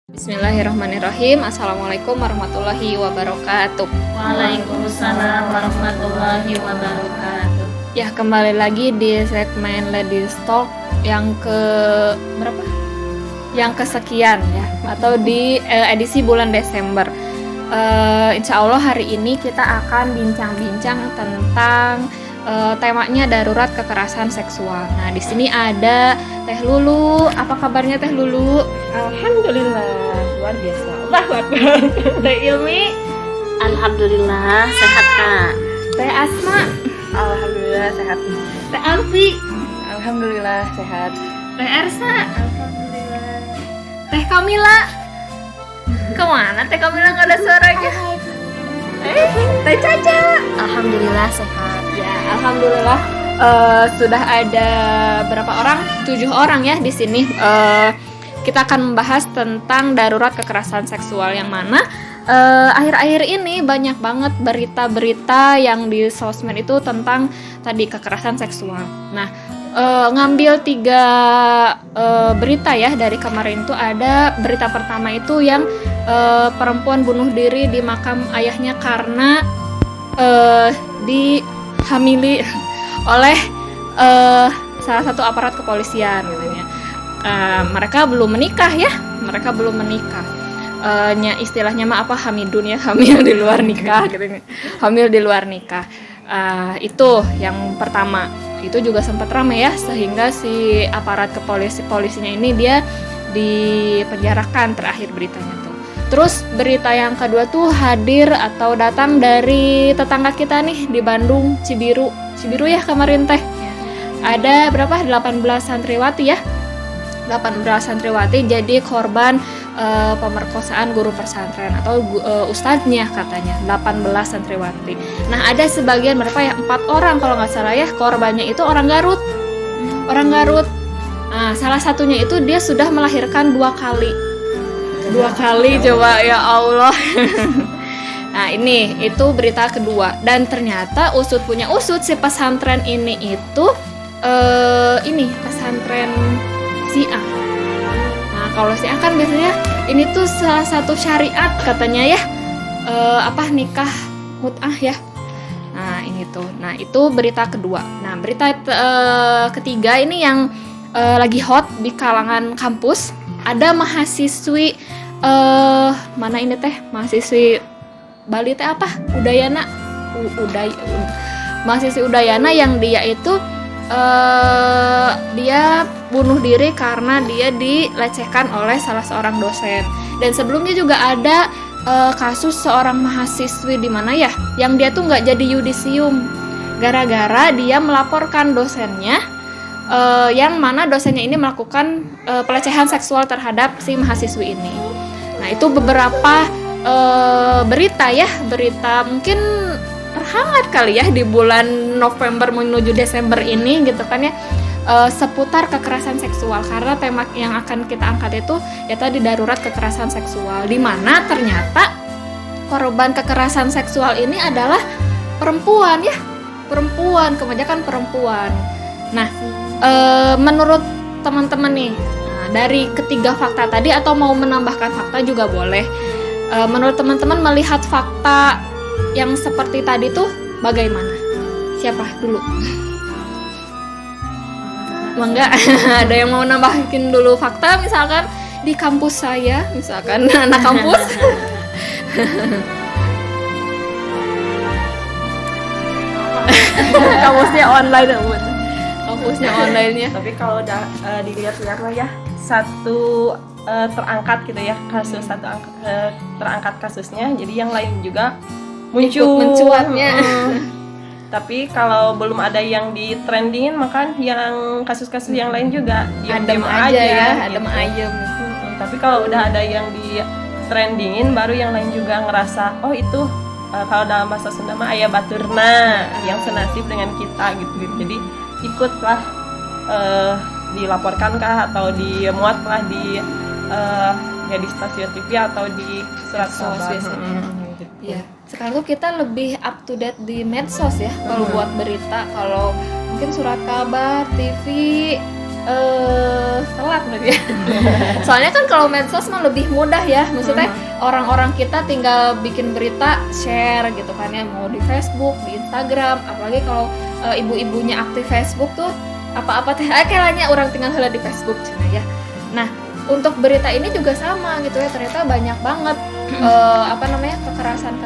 Bismillahirrahmanirrahim. Assalamualaikum warahmatullahi wabarakatuh. Waalaikumsalam warahmatullahi wabarakatuh. Ya, kembali lagi di segmen Ladies Talk yang ke berapa? Yang kesekian ya, atau di edisi bulan Desember. Insya Allah hari ini kita akan bincang-bincang tentang temanya darurat kekerasan seksual. Nah, di sini ada Teh Lulu. Apa kabarnya Teh Lulu? Alhamdulillah, luar biasa. Allahu Akbar. Teh Ilmi. Alhamdulillah, sehat Kak. Teh Asma. Alhamdulillah sehat. Teh Alfi. Alhamdulillah sehat. Teh Ersa. Alhamdulillah. Teh Kamila. Kemana Teh Kamila, nggak ada suaranya? Teh Caca. Alhamdulillah sehat. Ya, alhamdulillah sudah ada berapa orang? 7 orang ya di sini. Kita akan membahas tentang darurat kekerasan seksual yang mana akhir-akhir ini banyak banget berita-berita yang di sosmed itu tentang tadi kekerasan seksual. Nah, ngambil 3 berita ya dari kemarin itu. Ada berita pertama itu yang perempuan bunuh diri di makam ayahnya karena dihamili oleh salah satu aparat kepolisian katanya. Mereka belum menikah ya, istilahnya mah apa, hamidun ya, hamil di luar nikah gitu, hamil di luar nikah. Itu yang pertama, itu juga sempat ramai ya, sehingga si aparat polisinya ini dia dipenjarakan terakhir beritanya tuh. Terus berita yang kedua tuh hadir atau datang dari tetangga kita nih di Bandung, Cibiru ya kemarin teh. Ada berapa? 18 santriwati ya. 18 santriwati jadi korban pemerkosaan guru pesantren atau ustadznya katanya, 18 santriwati. Nah, ada sebagian berapa ya? 4 orang kalau nggak salah ya, korbannya itu orang Garut. Nah, salah satunya itu dia sudah melahirkan 2 kali coba, ya Allah. Nah, itu berita kedua. Dan ternyata usut punya usut, si pesantren ini itu pesantren Syiah. Nah, kalau Syiah kan biasanya ini tuh salah satu syariat katanya ya, nikah mut'ah ya. Nah, ini tuh. Nah, itu berita kedua. Nah, berita ketiga ini yang lagi hot di kalangan kampus. Ada mahasiswi mahasiswi Bali teh apa? Mahasiswi Udayana yang dia itu dia bunuh diri karena dia dilecehkan oleh salah seorang dosen. Dan sebelumnya juga ada kasus seorang mahasiswi di mana ya, yang dia tuh nggak jadi yudisium gara-gara dia melaporkan dosennya, yang mana dosennya ini melakukan pelecehan seksual terhadap si mahasiswi ini. Nah, itu beberapa berita mungkin terhangat kali ya di bulan November menuju Desember ini gitu kan ya, seputar kekerasan seksual, karena tema yang akan kita angkat itu ya tadi darurat kekerasan seksual, di mana ternyata korban kekerasan seksual ini adalah perempuan, kebanyakan perempuan. Nah, menurut teman-teman nih, dari ketiga fakta tadi atau mau menambahkan fakta juga boleh. Menurut teman-teman melihat fakta yang seperti tadi tuh bagaimana? Siapa dulu? Enggak, ada yang mau nambahin dulu fakta, misalkan di kampus saya, misalkan anak kampus. Kampusnya online ya, Bun. Kampusnya online-nya. Tapi kalau udah dilihat-lihat lah ya, satu terangkat gitu ya kasus, terangkat kasusnya, jadi yang lain juga muncul mencuatnya. Tapi kalau belum ada yang di trendingin, maka yang kasus-kasus yang lain juga adem aja ya, adem gitu. ayem. Tapi kalau udah ada yang di trendingin, baru yang lain juga ngerasa oh itu kalau dalam bahasa Sunda mah aya baturna yang senasib dengan kita gitu. Jadi ikutlah dilaporkan kah atau dimuatlah di di stasiun TV atau di surat kabar. Ya, sekarang tuh kita lebih up to date di medsos ya kalau buat berita. Kalau mungkin surat kabar, TV, telat berarti ya. Soalnya kan kalau medsos mah lebih mudah ya, maksudnya orang-orang kita tinggal bikin berita, share gitu kan ya, mau di Facebook, di Instagram, apalagi kalau ibu-ibunya aktif Facebook tuh apa-apa teh kayaknya orang tinggal heula di Facebook cina ya. Nah, untuk berita ini juga sama gitu ya, ternyata banyak banget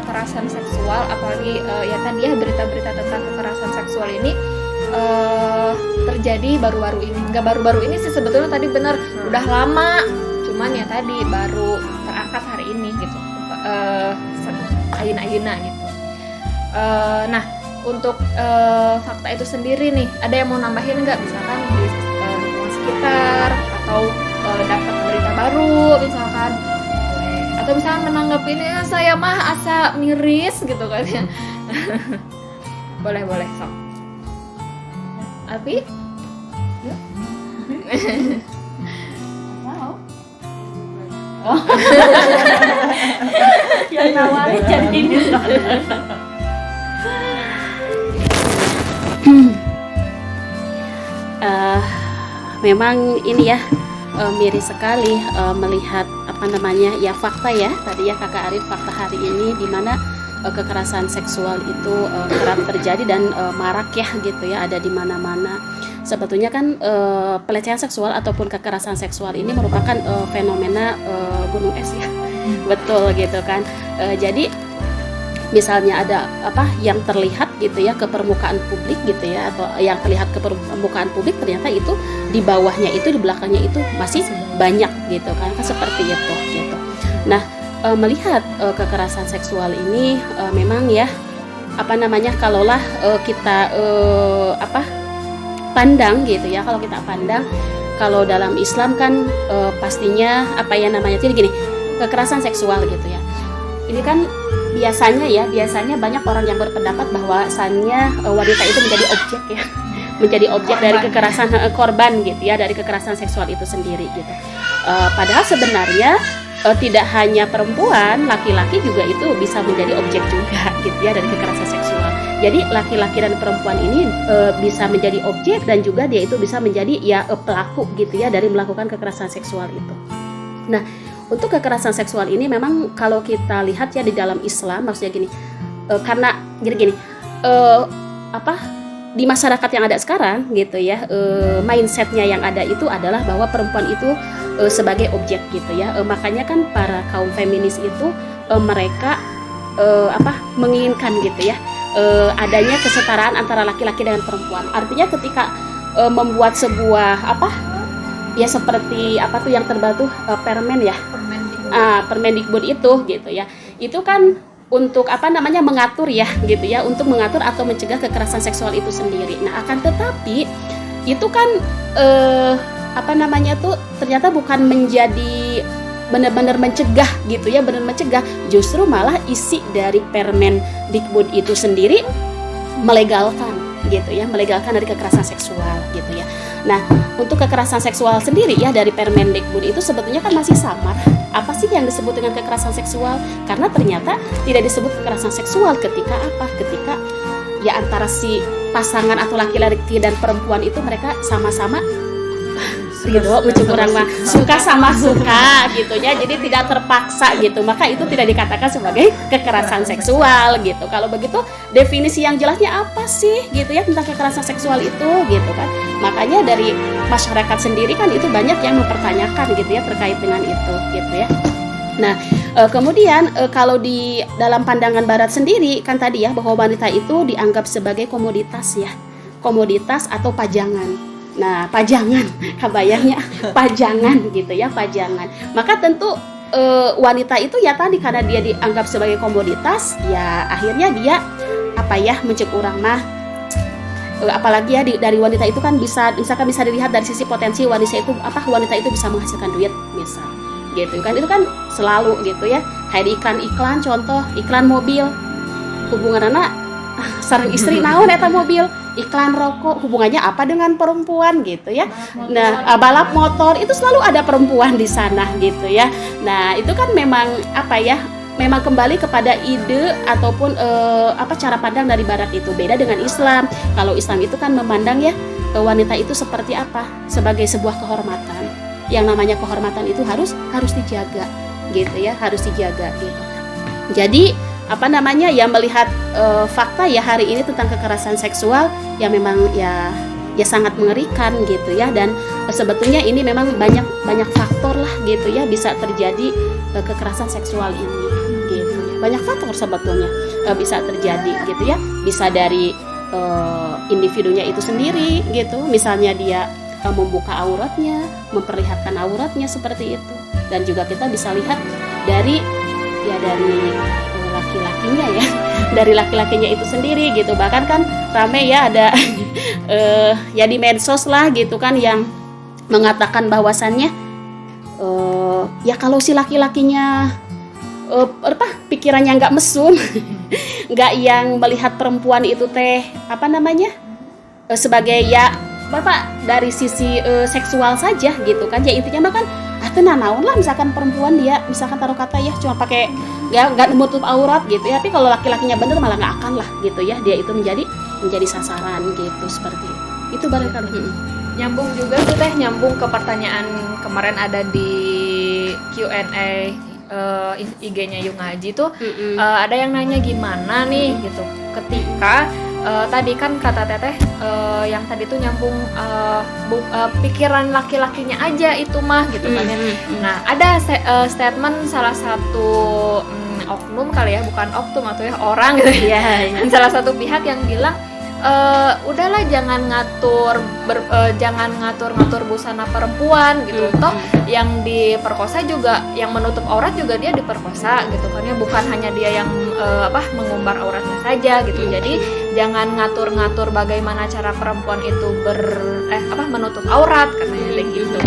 kekerasan seksual, apalagi ya tadi ya berita-berita tentang kekerasan seksual ini terjadi baru-baru ini. Nggak baru-baru ini sih sebetulnya, tadi bener udah lama, cuman ya tadi baru terangkat hari ini gitu, ayeuna gitu. Nah, untuk fakta itu sendiri nih, ada yang mau nambahin nggak, misalkan di lingkungan sekitar atau dapat berita baru misalkan, atau misalkan menanggapinya saya mah asa miris gitu kan ya. boleh sok Abi. Yang nawarin jadi ini. Memang ini ya miris sekali melihat ya fakta ya tadi ya Kakak Arif, fakta hari ini di mana kekerasan seksual itu kerap terjadi dan marak ya gitu ya, ada di mana-mana. Sebetulnya kan pelecehan seksual ataupun kekerasan seksual ini merupakan fenomena gunung es ya. Betul gitu kan. Jadi misalnya ada yang terlihat gitu ya ke permukaan publik gitu ya, atau yang terlihat ke permukaan publik ternyata itu di bawahnya itu, di belakangnya itu masih banyak gitu kan, seperti itu gitu. Nah, melihat kekerasan seksual ini memang ya kalaulah kita pandang gitu ya, kalau kita pandang, kalau dalam Islam kan pastinya jadi gini, kekerasan seksual gitu ya, ini kan biasanya banyak orang yang berpendapat bahwasannya wanita itu menjadi objek ya, menjadi objek dari kekerasan korban gitu ya, dari kekerasan seksual itu sendiri gitu. Padahal sebenarnya tidak hanya perempuan, laki-laki juga itu bisa menjadi objek juga gitu ya dari kekerasan seksual. Jadi laki-laki dan perempuan ini bisa menjadi objek dan juga dia itu bisa menjadi pelaku gitu ya dari melakukan kekerasan seksual itu. Nah, untuk kekerasan seksual ini memang kalau kita lihat ya di dalam Islam, maksudnya gini, karena gini di masyarakat yang ada sekarang gitu ya, mindsetnya yang ada itu adalah bahwa perempuan itu sebagai objek gitu ya. Makanya kan para kaum feminis itu mereka menginginkan gitu ya adanya kesetaraan antara laki-laki dengan perempuan. Artinya ketika membuat sebuah seperti yang terbaru permen ya, Permendikbud itu gitu ya, itu kan untuk mengatur ya gitu ya, untuk mengatur atau mencegah kekerasan seksual itu sendiri. Nah, akan tetapi itu kan ternyata bukan menjadi benar-benar mencegah gitu ya, benar mencegah, justru malah isi dari Permendikbud itu sendiri melegalkan gitu ya, melegalkan dari kekerasan seksual gitu ya. Nah, untuk kekerasan seksual sendiri ya dari Permendikbud itu sebetulnya kan masih samar. Apa sih yang disebut dengan kekerasan seksual? Karena ternyata tidak disebut kekerasan seksual ketika ketika ya antara si pasangan atau laki-laki dan perempuan itu mereka sama-sama ridho, suka sama suka gitu ya, jadi tidak terpaksa gitu, maka itu tidak dikatakan sebagai kekerasan seksual gitu. Kalau begitu definisi yang jelasnya apa sih gitu ya tentang kekerasan seksual itu gitu kan. Makanya dari masyarakat sendiri kan itu banyak yang mempertanyakan gitu ya terkait dengan itu gitu ya. Nah, kemudian kalau di dalam pandangan barat sendiri kan tadi ya bahwa wanita itu dianggap sebagai komoditas ya, komoditas atau pajangan. Nah, pajangan, kabayangnya pajangan gitu ya, pajangan. Maka tentu wanita itu ya tadi karena dia dianggap sebagai komoditas, ya akhirnya dia mencek urang mah. Apalagi ya dari wanita itu kan misalkan bisa dilihat dari sisi potensi wanita itu bisa menghasilkan duit misal. Gitu kan, itu kan selalu gitu ya. Kayak di iklan contoh iklan mobil, hubungan anak sareng istri naon eta mobil, iklan rokok hubungannya apa dengan perempuan gitu ya. Nah, balap motor itu selalu ada perempuan di sana gitu ya. Nah, itu kan memang memang kembali kepada ide ataupun cara pandang dari barat itu. Beda dengan Islam. Kalau Islam itu kan memandang ya wanita itu seperti apa? Sebagai sebuah kehormatan. Yang namanya kehormatan itu harus dijaga gitu ya, harus dijaga gitu. Jadi ya melihat fakta ya hari ini tentang kekerasan seksual ya memang ya sangat mengerikan gitu ya, dan sebetulnya ini memang banyak faktor lah gitu ya bisa terjadi kekerasan seksual ini gitu ya. Banyak faktor sebetulnya bisa terjadi gitu ya, bisa dari individunya itu sendiri gitu, misalnya dia membuka auratnya, memperlihatkan auratnya seperti itu, dan juga kita bisa lihat dari laki-lakinya ya, dari laki-lakinya itu sendiri gitu. Bahkan kan rame ya ada ya di medsos lah gitu kan yang mengatakan bahwasannya ya kalau si laki-lakinya pikirannya nggak mesum, nggak yang melihat perempuan itu sebagai ya dari sisi seksual saja gitu kan, ya intinya mah kan naon lah, misalkan perempuan dia misalkan taruh kata ya cuma pakai ya nggak menutup aurat gitu ya, tapi kalau laki-lakinya bener malah nggak akan lah gitu ya, dia itu menjadi sasaran gitu, seperti itu barangkali. Nyambung juga tuh teh, nyambung ke pertanyaan kemarin ada di Q&A IG-nya Yung Ngaji tuh. Ada yang nanya gimana nih gitu ketika tadi kan kata teteh yang tadi tuh nyambung pikiran laki-lakinya aja itu mah gitu kan ya. Nah ada statement salah satu oknum kali ya, bukan oknum atau ya orang gitu ya, salah satu pihak yang bilang udahlah jangan ngatur busana perempuan gitu. Toh yang diperkosa juga, yang menutup aurat juga dia diperkosa gitu kan ya, bukan hanya dia yang mengumbar auratnya saja gitu. Jadi jangan ngatur-ngatur bagaimana cara perempuan itu menutup aurat katanya gitu.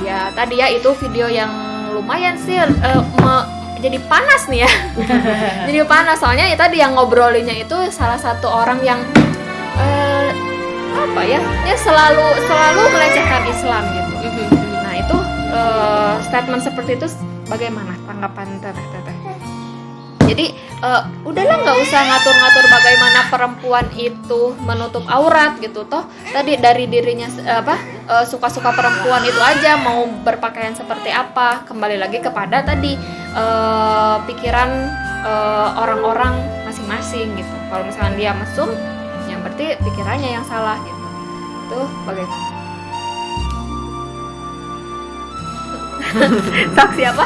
Ya tadi ya itu video yang lumayan sih jadi panas nih ya. Jadi panas soalnya ya tadi yang ngobrolinnya itu salah satu orang yang dia selalu melecehkan Islam gitu. Nah itu statement seperti itu bagaimana tanggapan teteh? Jadi udahlah nggak usah ngatur-ngatur bagaimana perempuan itu menutup aurat gitu. Toh tadi dari dirinya suka-suka perempuan itu aja mau berpakaian seperti apa. Kembali lagi kepada tadi pikiran orang-orang masing-masing gitu. Kalau misalnya dia mesum, yang berarti pikirannya yang salah gitu. Itu bagaimana? Saksi apa?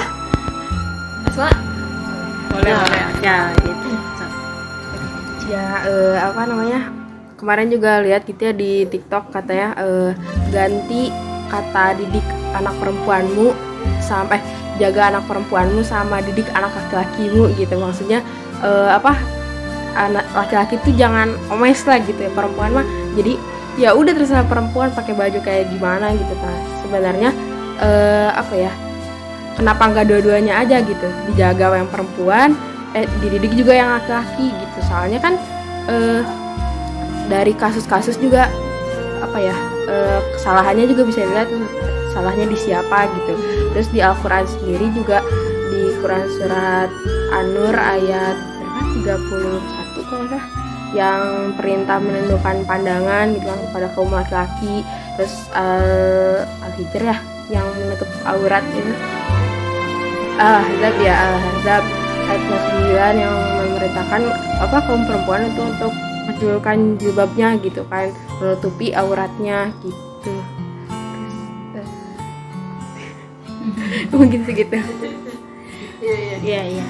Asma? Boleh. Ya itu ya kemarin juga lihat gitu ya di TikTok katanya ganti kata didik anak perempuanmu jaga anak perempuanmu sama didik anak laki-lakimu gitu. Maksudnya anak laki-laki tuh jangan omes lah gitu ya, perempuan mah jadi ya udah terserah perempuan pakai baju kayak gimana gitu. Nah sebenarnya kenapa nggak dua-duanya aja gitu, dijaga yang perempuan, dididik juga yang laki-laki gitu. Soalnya kan dari kasus-kasus juga kesalahannya juga bisa dilihat salahnya di siapa gitu. Terus di Al-Quran sendiri juga di Quran surat An-Nur ayat 31 kalau nggak, yang perintah menundukkan pandangan gitu kan kepada kaum laki-laki. Terus Al-Hijr ya yang menutup aurat itu. Al-Ahzab Al-Ahzab ayat 9 yang memerintahkan kaum perempuan itu untuk menjulurkan jilbabnya gitu kan, menutupi auratnya gitu. Mungkin segitu. Iya.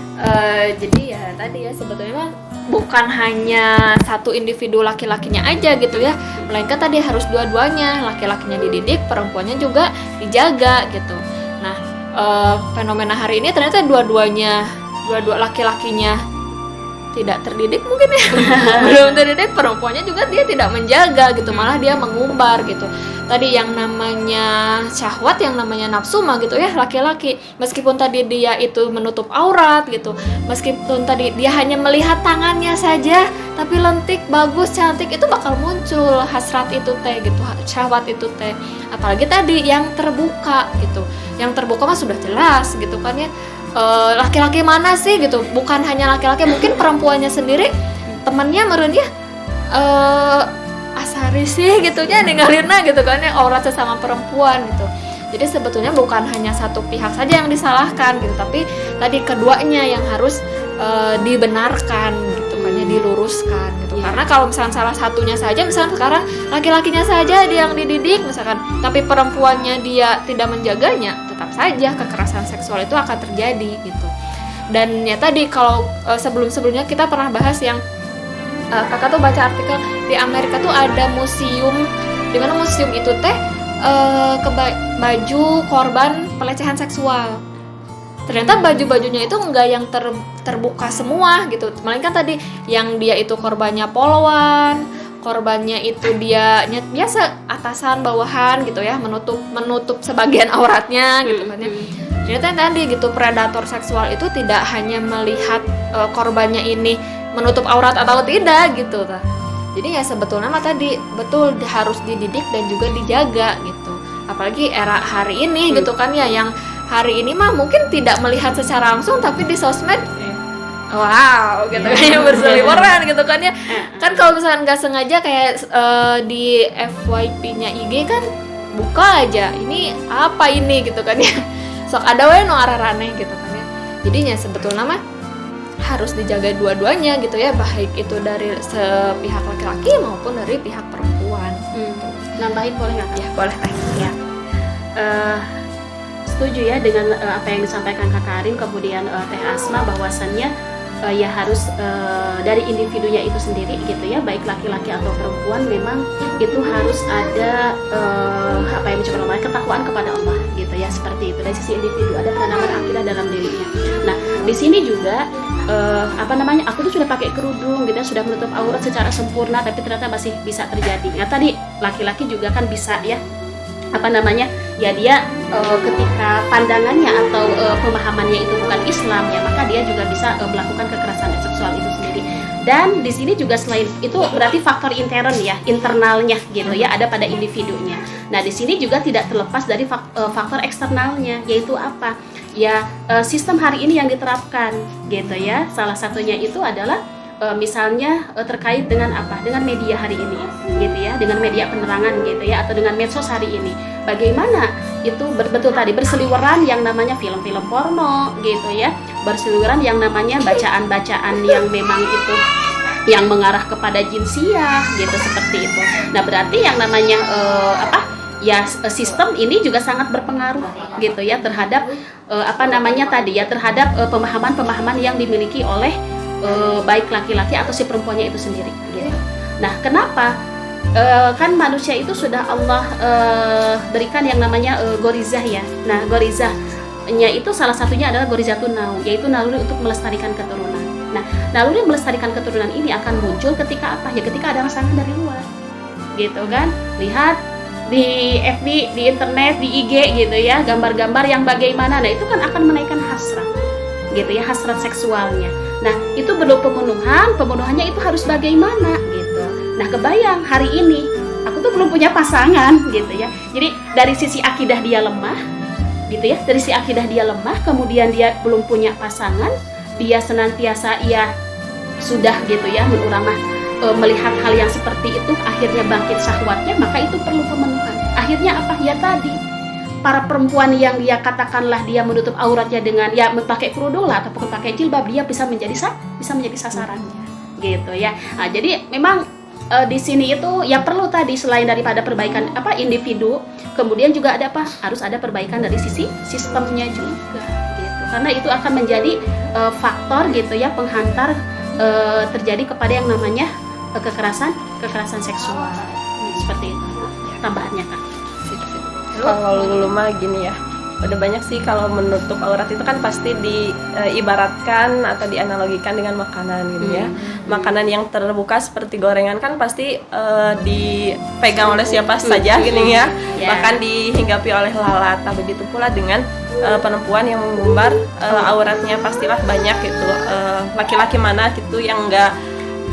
Jadi ya tadi ya sebetulnya mah bukan hanya satu individu laki-lakinya aja gitu ya, melainkan tadi harus dua-duanya, laki-lakinya dididik, perempuannya juga dijaga gitu. Nah fenomena hari ini ternyata dua laki-lakinya tidak terdidik mungkin ya. Belum terdidik, perempuannya juga dia tidak menjaga gitu, malah dia mengumbar gitu. Tadi yang namanya syahwat, yang namanya nafsu mah gitu ya, laki-laki meskipun tadi dia itu menutup aurat gitu, meskipun tadi dia hanya melihat tangannya saja tapi lentik, bagus, cantik, itu bakal muncul hasrat itu teh gitu, syahwat itu teh. Apalagi tadi yang terbuka gitu, yang terbuka mah sudah jelas gitu kan ya, laki-laki mana sih gitu, bukan hanya laki-laki, mungkin perempuannya sendiri temannya merenya asari sih gitunya ninggalinna gitu kan ya, aurat sesama perempuan gitu. Jadi sebetulnya bukan hanya satu pihak saja yang disalahkan gitu, tapi tadi keduanya yang harus dibenarkan gitu kan ya, diluruskan gitu. Karena kalau misalkan salah satunya saja, misalkan sekarang laki-lakinya saja dia yang dididik misalkan, tapi perempuannya dia tidak menjaganya, tetap saja kekerasan seksual itu akan terjadi gitu. Dan ya tadi kalau sebelum-sebelumnya kita pernah bahas yang kakak tuh baca artikel di Amerika tuh ada museum, di mana museum itu teh baju korban pelecehan seksual. Ternyata baju-bajunya itu enggak yang terbuka semua gitu, melainkan tadi yang dia itu korbannya polowan, korbannya itu dia biasa atasan bawahan gitu ya, menutup sebagian auratnya gitu kan ya. Ternyata tadi gitu, predator seksual itu tidak hanya melihat korbannya ini menutup aurat atau tidak gitu. Jadi ya sebetulnya mah tadi betul harus dididik dan juga dijaga gitu. Apalagi era hari ini gitu kan ya, yang hari ini mah mungkin tidak melihat secara langsung, tapi di sosmed wow gitu kan ya, berseliweran gitu kan ya. Kan kalau misalkan nggak sengaja kayak di FYP-nya IG kan buka aja, ini apa ini gitu kan ya. Sok ada wae nu araraneh gitu kan ya. Jadinya sebetulnya mah harus dijaga dua-duanya gitu ya, baik itu dari sepihak laki-laki maupun dari pihak perempuan. Nambahin boleh nggak? Ya boleh teh. Ya. Setuju ya dengan apa yang disampaikan Kak Karin, kemudian Teh Asma, bahwasannya ya harus dari individunya itu sendiri gitu ya, baik laki-laki atau perempuan, memang itu harus ada apa yang mencoba namanya ketakwaan kepada Allah gitu ya, seperti itu. Dari sisi individu ada penanaman akidah dalam dirinya. Nah di sini juga apa namanya, aku tuh sudah pakai kerudung gitu ya, sudah menutup aurat secara sempurna, tapi ternyata masih bisa terjadi. Nah tadi laki-laki juga kan bisa ya, apa namanya ya, dia ketika pandangannya atau pemahamannya itu bukan Islam ya, maka dia juga bisa melakukan kekerasan seksual itu sendiri. Dan di sini juga selain itu berarti faktor intern ya, internalnya gitu ya, ada pada individunya. Nah di sini juga tidak terlepas dari faktor eksternalnya, yaitu apa ya, sistem hari ini yang diterapkan gitu ya. Salah satunya itu adalah misalnya terkait dengan apa, dengan media hari ini gitu ya, dengan media penerangan gitu ya, atau dengan medsos hari ini. Bagaimana itu betul tadi berseliweran yang namanya film-film porno gitu ya, berseliweran yang namanya bacaan-bacaan yang memang itu yang mengarah kepada jinsiah gitu, seperti itu. Nah berarti yang namanya ya sistem ini juga sangat berpengaruh gitu ya terhadap apa namanya tadi ya, terhadap pemahaman-pemahaman yang dimiliki oleh baik laki-laki atau si perempuannya itu sendiri gitu. Nah kenapa kan manusia itu sudah Allah berikan yang namanya gorizah ya. Nah gorizahnya itu salah satunya adalah gorizatun nau, yaitu naluri untuk melestarikan keturunan. Nah naluri melestarikan keturunan ini akan muncul ketika apa ya, ketika ada rangsangan dari luar gitu kan. Lihat di FB, di internet, di IG gitu ya, gambar-gambar yang bagaimana, nah itu kan akan menaikkan hasrat gitu ya, hasrat seksualnya. Nah itu perlu pemenuhannya itu harus bagaimana gitu. Nah kebayang hari ini aku tuh belum punya pasangan gitu ya, jadi dari sisi akidah dia lemah gitu ya, dari sisi akidah dia lemah, kemudian dia belum punya pasangan, dia senantiasa ia sudah gitu ya menuramah melihat hal yang seperti itu, akhirnya bangkit syahwatnya, maka itu perlu pemenuhan. Akhirnya apa ya tadi, para perempuan yang dia katakanlah dia menutup auratnya dengan ya memakai kerudung lah ataupun pakai jilbab, dia bisa menjadi sasarannya gitu ya. Nah, jadi memang di sini itu ya perlu tadi selain daripada perbaikan apa individu, kemudian juga ada apa, harus ada perbaikan dari sisi sistemnya juga gitu, karena itu akan menjadi faktor gitu ya penghantar terjadi kepada yang namanya kekerasan seksual seperti itu. Tambahannya Kak. Kalau dulu mah gini ya, udah banyak sih kalau menutup aurat itu kan pasti diibaratkan atau dianalogikan dengan makanan gitu ya. Makanan yang terbuka seperti gorengan kan pasti dipegang oleh siapa saja gini ya. Bahkan dihinggapi oleh lalat. Nah, begitu pula dengan perempuan yang mengumbar auratnya pastilah banyak gitu. Laki-laki mana gitu yang enggak,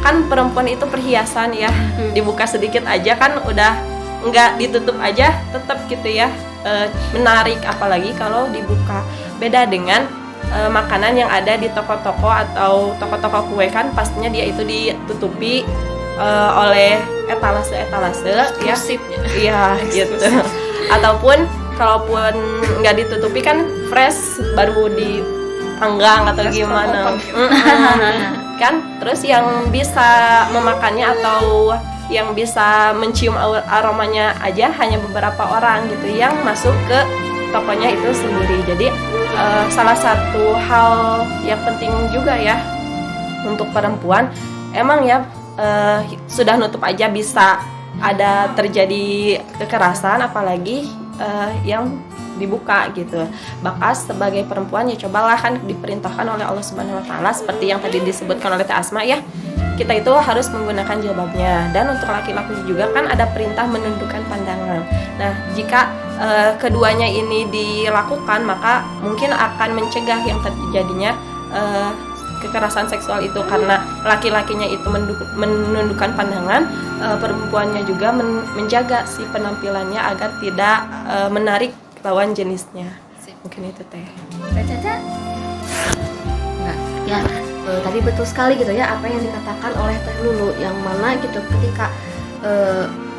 kan perempuan itu perhiasan ya, dibuka sedikit aja kan udah enggak ditutup aja tetap gitu ya menarik, apalagi kalau dibuka. Beda dengan makanan yang ada di toko-toko atau toko-toko kue kan pastinya dia itu ditutupi oleh etalase ya. Eksklusifnya. Iya gitu. Ataupun kalaupun nggak ditutupi kan fresh baru dipanggang atau Fresh from gimana. oven. Kan terus yang bisa memakannya atau yang bisa mencium aromanya aja hanya beberapa orang gitu yang masuk ke tokonya itu sendiri. Jadi salah satu hal yang penting juga ya untuk perempuan emang ya sudah nutup aja bisa ada terjadi kekerasan apalagi yang dibuka gitu. Bakas sebagai perempuan ya cobalah, kan diperintahkan oleh Allah Subhanahu wa taala seperti yang tadi disebutkan oleh Teh Asma ya. Kita itu harus menggunakan jilbabnya, dan untuk laki-laki juga kan ada perintah menundukkan pandangan. Nah, jika keduanya ini dilakukan maka mungkin akan mencegah yang terjadinya kekerasan seksual itu, karena laki-lakinya itu menundukkan pandangan, perempuannya juga menjaga si penampilannya agar tidak menarik lawan jenisnya. Mungkin itu Teh. Kak Caca? Enggak, ya tadi betul sekali gitu ya apa yang dikatakan oleh Teh Lulu, yang mana gitu ketika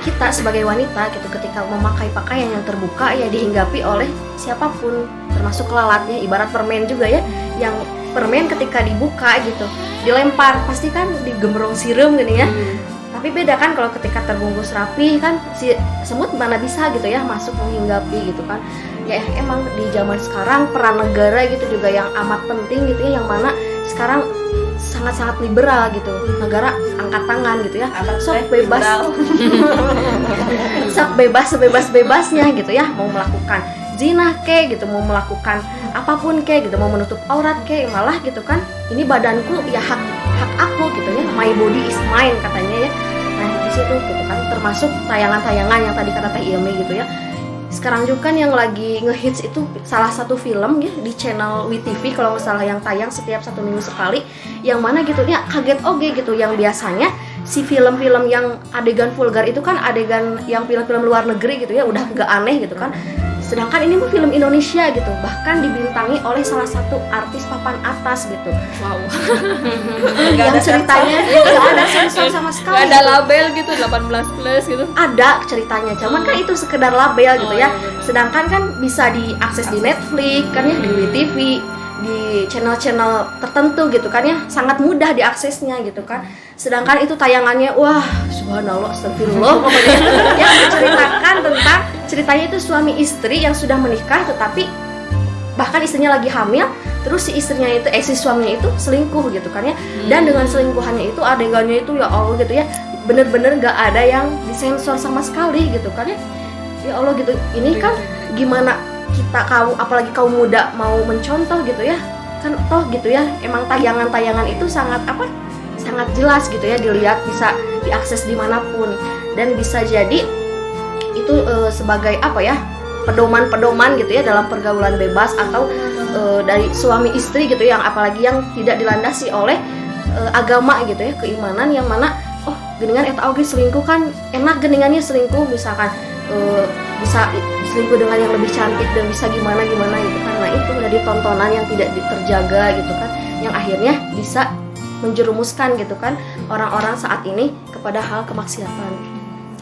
kita sebagai wanita gitu ketika memakai pakaian yang terbuka ya dihinggapi oleh siapapun termasuk lalatnya, ibarat permen juga ya, yang permen ketika dibuka gitu dilempar pasti kan digembrong sirum gini ya. Tapi beda kan kalau ketika terbungkus rapi kan si semut mana bisa gitu ya masuk menghinggapi gitu kan. Ya emang di zaman sekarang peran negara gitu juga yang amat penting gitu ya, yang mana sekarang sangat-sangat liberal gitu. Negara angkat tangan gitu ya. Sok bebas. Sok bebas sebebas-bebasnya gitu ya, mau melakukan zina kek gitu, mau melakukan apapun kek gitu, mau menutup aurat kek, malah gitu kan ini badanku ya hak aku gitu ya, my body is mine katanya ya. Nah di situ gitu kan termasuk tayangan-tayangan yang tadi kata Teh Ilmi gitu ya. Sekarang juga kan yang lagi ngehits itu salah satu film ya di channel WeTV kalau nggak salah, yang tayang setiap 1 minggu sekali, yang mana gitu ya kaget oge gitu, yang biasanya si film-film yang adegan vulgar itu kan adegan yang film-film luar negeri gitu ya udah nggak aneh gitu kan. Sedangkan ini film Indonesia gitu, bahkan dibintangi oleh salah satu artis papan atas gitu. Wow. Yang ceritanya nggak ada sensor sama sekali. Gak ada gitu. label gitu 18+ gitu. Ada ceritanya, cuman kan itu sekedar label gitu ya. iya bener. Sedangkan kan bisa diakses di Netflix kan ya, di WeTV, di channel-channel tertentu gitu kan ya, sangat mudah diaksesnya gitu kan. Sedangkan itu tayangannya wah subhanallah astagfirullah pokoknya yang menceritakan tentang ceritanya itu suami istri yang sudah menikah tetapi bahkan istrinya lagi hamil, terus si istrinya itu si suaminya itu selingkuh gitu kan ya. Dan dengan selingkuhannya itu adegannya itu ya Allah gitu ya, bener-bener gak ada yang disensor sama sekali gitu kan ya. Ya Allah gitu, ini kan gimana kita apalagi kaum muda mau mencontoh gitu ya kan, toh gitu ya emang tayangan-tayangan itu sangat jelas gitu ya, dilihat bisa diakses dimanapun, dan bisa jadi itu sebagai pedoman gitu ya dalam pergaulan bebas atau dari suami istri gitu, yang apalagi yang tidak dilandasi oleh agama gitu ya, keimanan, yang mana oh geningan eta oge selingkuh kan enak, geningannya selingkuh misalkan bisa selingkuh dengan yang lebih cantik dan bisa gimana gitu kan. Nah itu udah ditontonan yang tidak terjaga gitu kan, yang akhirnya bisa menjerumuskan gitu kan orang-orang saat ini kepada hal kemaksiatan.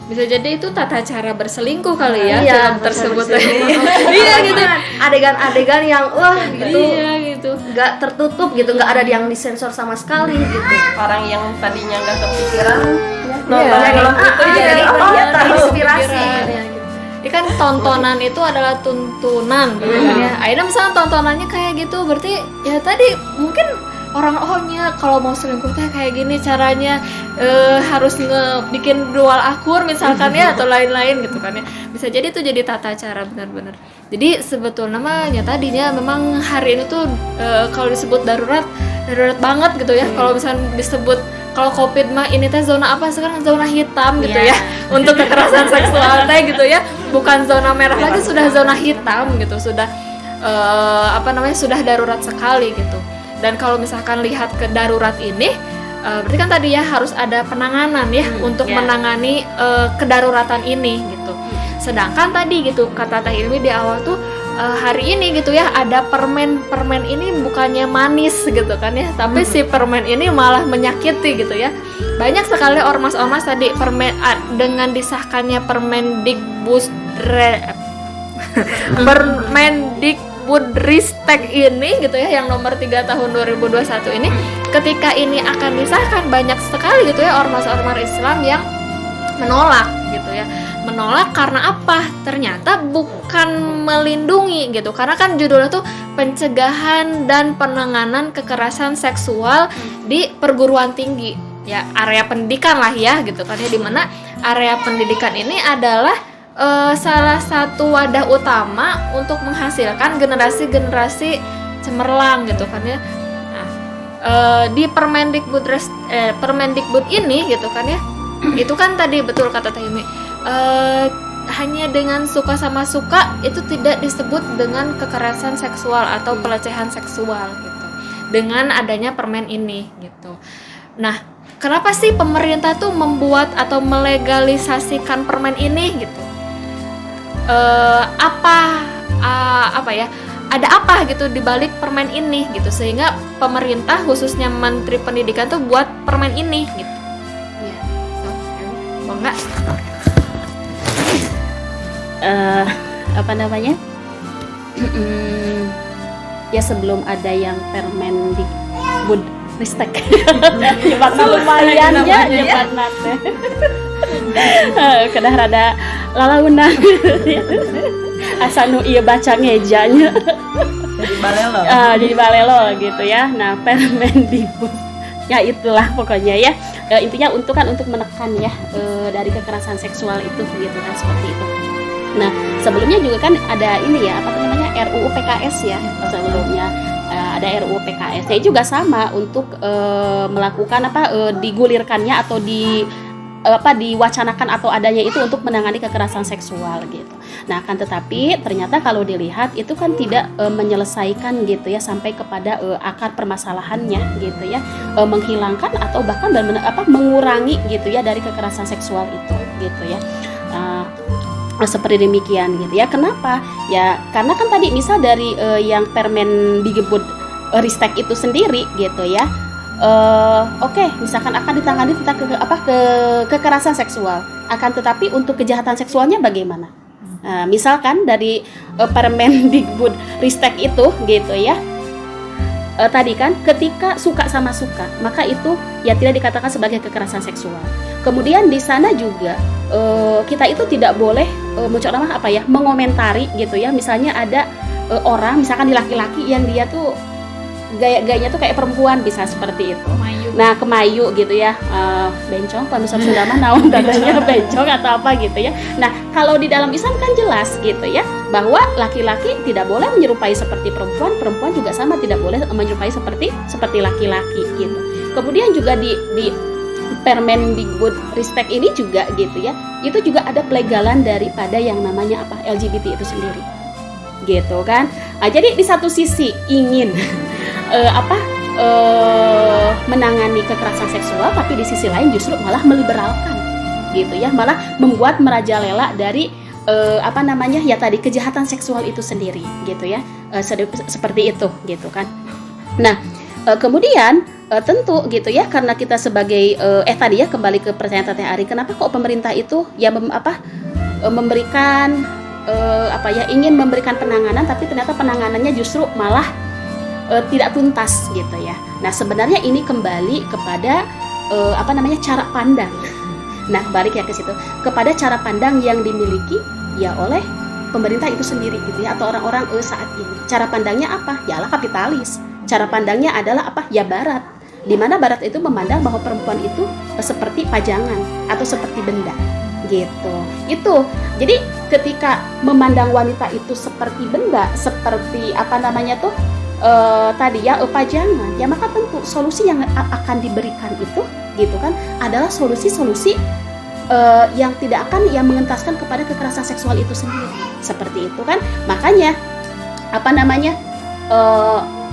Bisa jadi itu tata cara berselingkuh kali ya, Iya, film tersebut. berselingkuh. Iya gitu. Adegan-adegan yang wah gitu Iya gitu. nggak tertutup gitu, nggak ada yang disensor sama sekali gitu. Orang yang tadinya nggak kepikiran Iya, film itu jadi terinspirasi. Pikiran, ya, gitu. Ini kan tontonan itu adalah tuntunan gitu kan ya. Akhirnya misalnya tontonannya kayak gitu, berarti ya tadi mungkin orang kalau mau selingkuh teh kayak gini caranya, harus bikin dual akur misalkan ya atau lain-lain gitu kan ya. Bisa jadi itu jadi tata cara benar-benar. Jadi sebetulnya namanya tadinya memang hari ini tuh kalau disebut darurat banget gitu ya. Kalau misalnya disebut kalau COVID mah ini teh zona apa sekarang, zona hitam gitu ya untuk kekerasan seksual teh gitu ya, bukan zona merah lagi, sudah zona hitam gitu, sudah sudah darurat sekali gitu. Dan kalau misalkan lihat ke darurat ini, berarti kan tadi ya harus ada penanganan ya untuk menangani kedaruratan ini gitu. Sedangkan tadi gitu kata Teh Ilmi di awal tuh hari ini gitu ya ada permen ini bukannya manis gitu kan ya, tapi si permen ini malah menyakiti gitu ya. Banyak sekali ormas-ormas tadi dengan disahkannya Permendikbudristek ini gitu ya, yang nomor 3 tahun 2021 ini, ketika ini akan disahkan banyak sekali gitu ya ormas-ormas Islam yang menolak gitu ya. Menolak karena apa? Ternyata bukan melindungi gitu. Karena kan judulnya tuh pencegahan dan penanganan kekerasan seksual di perguruan tinggi. Ya, area pendidikan lah ya gitu kan ya, dimana area pendidikan ini adalah salah satu wadah utama untuk menghasilkan generasi-generasi cemerlang gitu kan ya. Nah, di Permendikbud ini gitu kan ya, itu kan tadi betul kata Teh Yumi, hanya dengan suka sama suka itu tidak disebut dengan kekerasan seksual atau pelecehan seksual gitu, dengan adanya permen ini gitu. Nah, kenapa sih pemerintah tuh membuat atau melegalisasikan permen ini gitu? Apa ya? Ada apa gitu di balik permen ini gitu, sehingga pemerintah khususnya Menteri Pendidikan tuh buat permen ini gitu. Ya, so, enggak? Apa namanya? Ya sebelum ada yang Permendikbudristek nyebatna lumayan ya, nyebatna teh kedah rada lalauna asa nu ieu baca ngejanya jadi balelo gitu ya. Nah, Permendikbud ya itulah pokoknya ya, intinya untuk menekan ya dari kekerasan seksual itu gitu kan, seperti itu. Nah, sebelumnya juga kan ada ini ya, apa namanya, RUU PKS ya. Sebelumnya ada RUU PKS. Ya juga sama untuk melakukan digulirkannya atau diwacanakan atau adanya itu untuk menangani kekerasan seksual gitu. Nah, kan tetapi ternyata kalau dilihat itu kan tidak menyelesaikan gitu ya sampai kepada akar permasalahannya gitu ya. Menghilangkan atau bahkan mengurangi gitu ya dari kekerasan seksual itu gitu ya. Seperti demikian gitu ya. Kenapa? Ya karena kan tadi misal dari yang Permendikbudristek itu sendiri gitu ya. Oke, misalkan akan ditangani tentang kekerasan seksual. Akan tetapi untuk kejahatan seksualnya bagaimana? Misalkan dari Permendikbudristek itu gitu ya. Tadi kan ketika suka sama suka, maka itu ya tidak dikatakan sebagai kekerasan seksual. Kemudian di sana juga kita itu tidak boleh mengomentari gitu ya. Misalnya ada orang, misalkan di laki-laki yang dia tuh gaya-gayanya tuh kayak perempuan, bisa seperti itu. Nah, kemayu gitu ya, bencong, kalau misalnya Sunda mah naon katanya bencong atau apa gitu ya. Nah, kalau di dalam Islam kan jelas gitu ya, bahwa laki-laki tidak boleh menyerupai seperti perempuan, perempuan juga sama tidak boleh menyerupai seperti laki-laki gitu. Kemudian juga di Permendikbudristek ini juga gitu ya, itu juga ada pelegalan daripada yang namanya LGBT itu sendiri gitu kan. Jadi di satu sisi ingin menangani kekerasan seksual, tapi di sisi lain justru malah meliberalkan gitu ya, malah membuat merajalela dari ya tadi kejahatan seksual itu sendiri gitu ya, seperti itu gitu kan. Nah, kemudian tentu gitu ya, karena kita sebagai tadi ya kembali ke pertanyaan Teh Ari, kenapa kok pemerintah itu ya memberikan ingin memberikan penanganan, tapi ternyata penanganannya justru malah tidak tuntas gitu ya. Nah, sebenarnya ini kembali kepada cara pandang. Nah, balik ya ke situ, kepada cara pandang yang dimiliki ya oleh pemerintah itu sendiri gitu ya, atau orang-orang saat ini. Cara pandangnya apa? Yalah kapitalis. Cara pandangnya adalah apa? Ya barat. Di mana barat itu memandang bahwa perempuan itu seperti pajangan atau seperti benda gitu. Itu. Jadi ketika memandang wanita itu seperti benda, seperti tadi ya pajangan, ya maka tentu solusi yang akan diberikan itu gitu kan adalah solusi-solusi yang tidak akan mengentaskan kepada kekerasan seksual itu sendiri, seperti itu kan. Makanya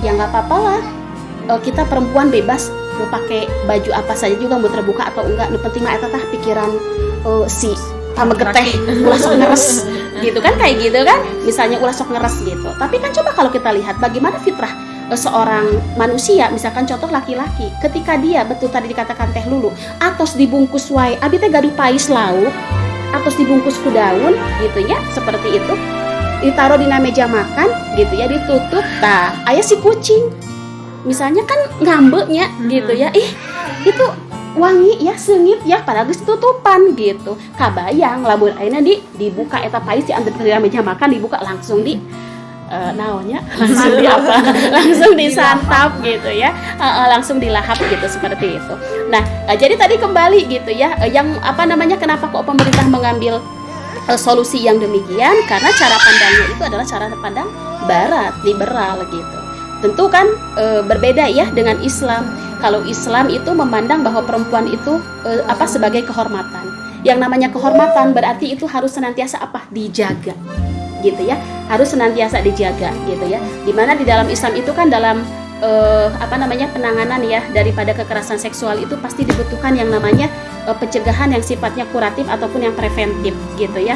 ya nggak apa-apa lah, kita perempuan bebas mau pakai baju apa saja juga, mau terbuka atau enggak, nu penting mah eta tah pikiran si pamegeteh ulah sok ngeres gitu kan, kayak gitu kan, misalnya ulah sok ngeres gitu. Tapi kan coba kalau kita lihat bagaimana fitrah seorang manusia, misalkan contoh laki-laki, ketika dia betul tadi dikatakan teh lulu, atos dibungkus wae, abi teh gaduh pais lauk, atos dibungkus ku daun, gitu ya, seperti itu, ditaruh di meja makan, gitu ya, ditutup, tah, aya si kucing, misalnya kan ngambeknya, gitu ya, itu wangi ya, sengit ya, padahal geus tutupan gitu. Kabayang lamun ayeuna dibuka eta pais di antara meja makan, dibuka langsung di naonnya, langsung di apa? Langsung disantap gitu ya. Langsung dilahap gitu, seperti itu. Nah, jadi tadi kembali gitu ya, yang apa namanya, kenapa kok pemerintah mengambil solusi yang demikian? Karena cara pandangnya itu adalah cara pandang barat, liberal gitu. Tentu kan berbeda ya dengan Islam. Kalau Islam itu memandang bahwa perempuan itu sebagai kehormatan. Yang namanya kehormatan berarti itu harus senantiasa dijaga, gitu ya. Harus senantiasa dijaga, gitu ya. Dimana di dalam Islam itu kan dalam penanganan ya daripada kekerasan seksual itu pasti dibutuhkan yang namanya pencegahan yang sifatnya kuratif ataupun yang preventif, gitu ya.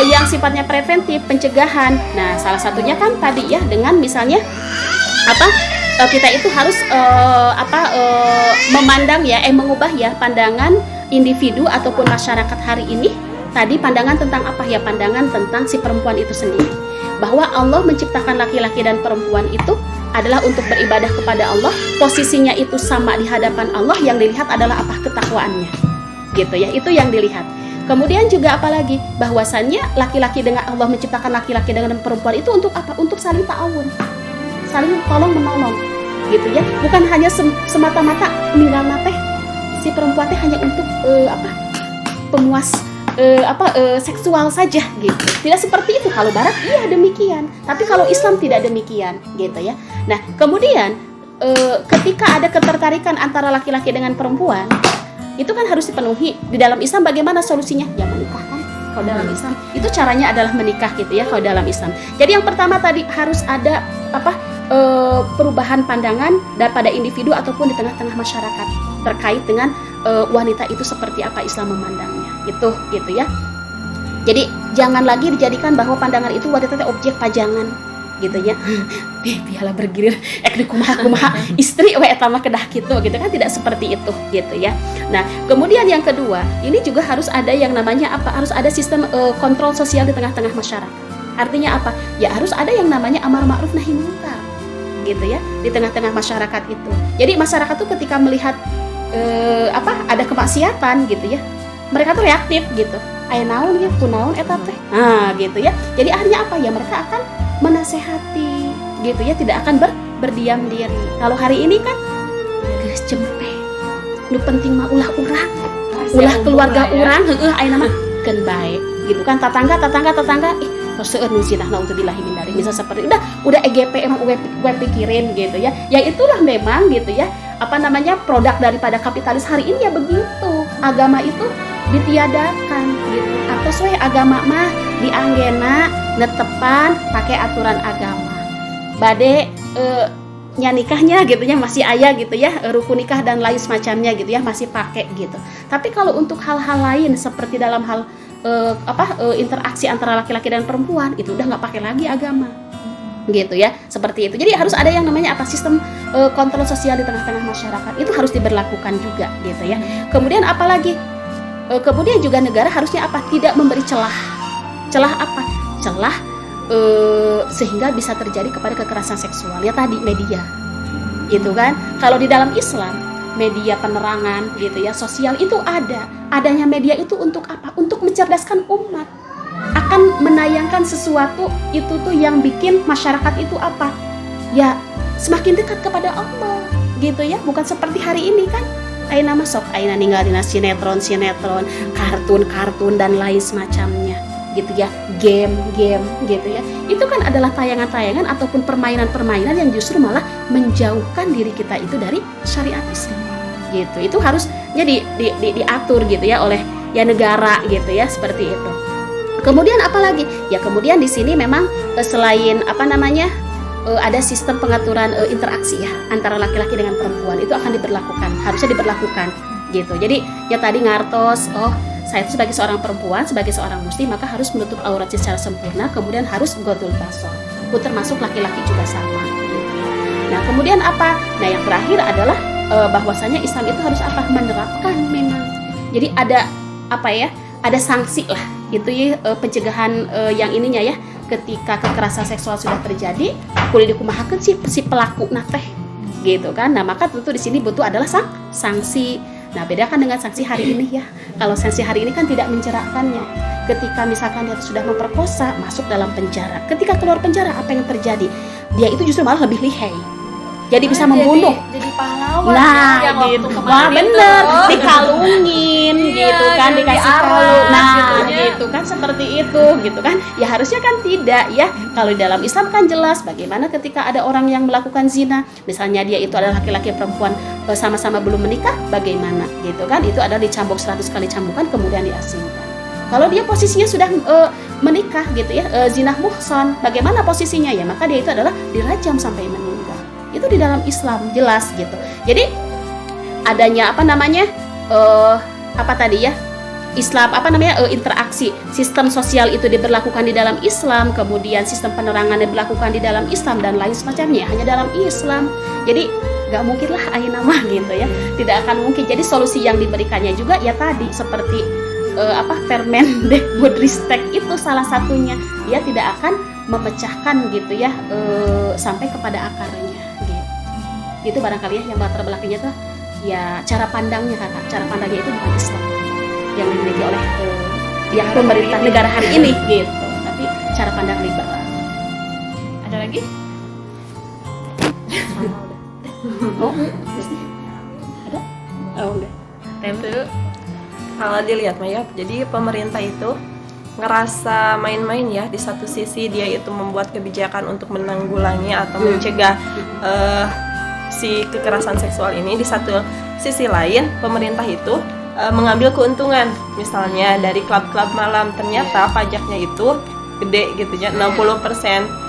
Yang sifatnya preventif, pencegahan. Nah, salah satunya kan tadi ya dengan misalnya kita itu harus memandang ya, mengubah ya pandangan individu ataupun masyarakat hari ini. Tadi pandangan tentang apa ya? Pandangan tentang si perempuan itu sendiri. Bahwa Allah menciptakan laki-laki dan perempuan itu adalah untuk beribadah kepada Allah. Posisinya itu sama di hadapan Allah, yang dilihat adalah ketakwaannya. Gitu ya, itu yang dilihat. Kemudian juga apalagi? Bahwasannya laki-laki dengan Allah menciptakan laki-laki dengan perempuan itu untuk apa? Untuk saling ta'awun. Saling tolong menolong, gitu ya. Bukan hanya semata-mata ninggalna teh si perempuan teh hanya untuk pemuas seksual saja gitu. Tidak seperti itu. Kalau barat iya demikian, tapi kalau Islam tidak demikian, gitu ya. Nah, kemudian ketika ada ketertarikan antara laki-laki dengan perempuan, itu kan harus dipenuhi. Di dalam Islam bagaimana solusinya? Ya menikah kan. Kalau dalam Islam itu caranya adalah menikah, gitu ya, kalau dalam Islam. Jadi yang pertama tadi harus ada perubahan pandangan daripada individu ataupun di tengah-tengah masyarakat terkait dengan wanita itu seperti apa Islam memandangnya, itu gitu ya. Jadi jangan lagi dijadikan bahwa pandangan itu wanita itu objek pajangan, gitu ya. Biarlah bergilir di kumaha istri eta mah kedah gitu kan, tidak seperti itu, gitu ya. Nah, kemudian yang kedua, ini juga harus ada yang namanya harus ada sistem kontrol sosial di tengah-tengah masyarakat. Artinya apa? Ya harus ada yang namanya amar ma'ruf nahi munkar, gitu ya, di tengah-tengah masyarakat itu. Jadi masyarakat tuh ketika melihat ada kemaksiatan, gitu ya, mereka tuh reaktif gitu. Aya naon ya, kunaon eta teh. Nah, gitu ya. Jadi akhirnya apa ya? Mereka akan menasehati, gitu ya, tidak akan berdiam diri. Kalau hari ini kan geus cempe. Nu penting mah ulah urang, ulah keluarga urang, aya nama keun bae, gitu kan. Tetangga seueur nu zinahna untuk dilahimin dari misal seperti udah EGP emang gue pikirin, gitu ya. Ya itulah memang gitu ya, produk daripada kapitalis hari ini ya begitu. Agama itu ditiadakan gitu. Atos we agama mah dianggena netepan pakai aturan agama. Bade nikahnya gitu ya masih aya gitu ya, rukun nikah dan lain semacamnya gitu ya masih pakai gitu. Tapi kalau untuk hal-hal lain seperti dalam hal interaksi antara laki-laki dan perempuan itu udah nggak pakai lagi agama, gitu ya, seperti itu. Jadi harus ada yang namanya sistem kontrol sosial di tengah-tengah masyarakat itu harus diberlakukan juga, gitu ya. Kemudian apalagi? Kemudian juga negara harusnya tidak memberi celah sehingga bisa terjadi kepada kekerasan seksual ya tadi media, gitu kan. Kalau di dalam Islam media penerangan gitu ya, sosial itu adanya media itu untuk apa? Untuk mencerdaskan umat, akan menayangkan sesuatu itu tuh yang bikin masyarakat itu ya semakin dekat kepada Allah, gitu ya. Bukan seperti hari ini kan ayeuna mah sok ayeuna ninggalin sinetron, kartun dan lain semacamnya, gitu ya, game gitu ya. Itu kan adalah tayangan-tayangan ataupun permainan-permainan yang justru malah menjauhkan diri kita itu dari syariat Islam, gitu. Itu harusnya diatur gitu ya oleh ya negara, gitu ya, seperti itu. Kemudian apalagi? Ya kemudian di sini memang selain ada sistem pengaturan interaksi ya antara laki-laki dengan perempuan itu akan harusnya diberlakukan gitu. Jadi ya tadi ngartos saya itu sebagai seorang perempuan, sebagai seorang muslim, maka harus menutup aurat secara sempurna, kemudian harus godul basor. Itu termasuk laki-laki juga sama. Gitu. Nah, kemudian apa? Nah, yang terakhir adalah bahwasanya Islam itu harus apa? Menerapkan memang. Jadi ada apa ya? Ada sanksi lah, gitu ya, pencegahan yang ininya ya. Ketika kekerasan seksual sudah terjadi, kuliah dikumahakeun si pelaku teh, gitu kan? Nah, maka tentu di sini butuh adalah sanksi. Nah, bedakan dengan sanksi hari ini ya. Kalau sanksi hari ini kan tidak mencerahkannya. Ketika misalkan dia sudah memperkosa, masuk dalam penjara. Ketika keluar penjara, apa yang terjadi? Dia itu justru malah lebih lihai. Jadi bisa membunuh. Jadi pahlawan Nah, yang waktu gitu. kemarin Wah, itu. bener. Dikalungin, Iya, gitu kan, yang dikasih diarak, kalung. Nah, gitu ya. gitu kan, seperti itu, gitu kan. Ya harusnya kan tidak ya. Kalau di dalam Islam kan jelas bagaimana ketika ada orang yang melakukan zina, misalnya dia itu adalah laki-laki perempuan sama-sama belum menikah, bagaimana, gitu kan? Itu adalah dicambuk 100 kali cambukan kemudian diasingkan. Kalau dia posisinya sudah menikah, gitu ya, zinah muhsan, bagaimana posisinya ya? Maka dia itu adalah dirajam sampai meninggal. Itu di dalam Islam jelas gitu. Jadi adanya Islam interaksi sistem sosial itu diberlakukan di dalam Islam, kemudian sistem penerangan diberlakukan di dalam Islam dan lain semacamnya hanya dalam Islam. Jadi nggak mungkin lah nama gitu ya, tidak akan mungkin. Jadi solusi yang diberikannya juga ya tadi seperti Permendikbudristek itu salah satunya, dia tidak akan memecahkan gitu ya sampai kepada akarnya gitu. Itu barangkali ya yang latar belakangnya tuh ya cara pandangnya kakak, cara pandangnya itu bukan Islam yang dimiliki oleh yang pemerintah negara hari ini gitu, tapi cara pandang liberal. Ada lagi? Oh, ada? Oh enggak. Itu kalau dilihat Maya, jadi pemerintah itu ngerasa main-main ya. Di satu sisi dia itu membuat kebijakan untuk menanggulangi atau mencegah si kekerasan seksual ini. Di satu sisi lain pemerintah itu mengambil keuntungan, misalnya dari klub-klub malam. Ternyata pajaknya itu gede gitu ya, 60%.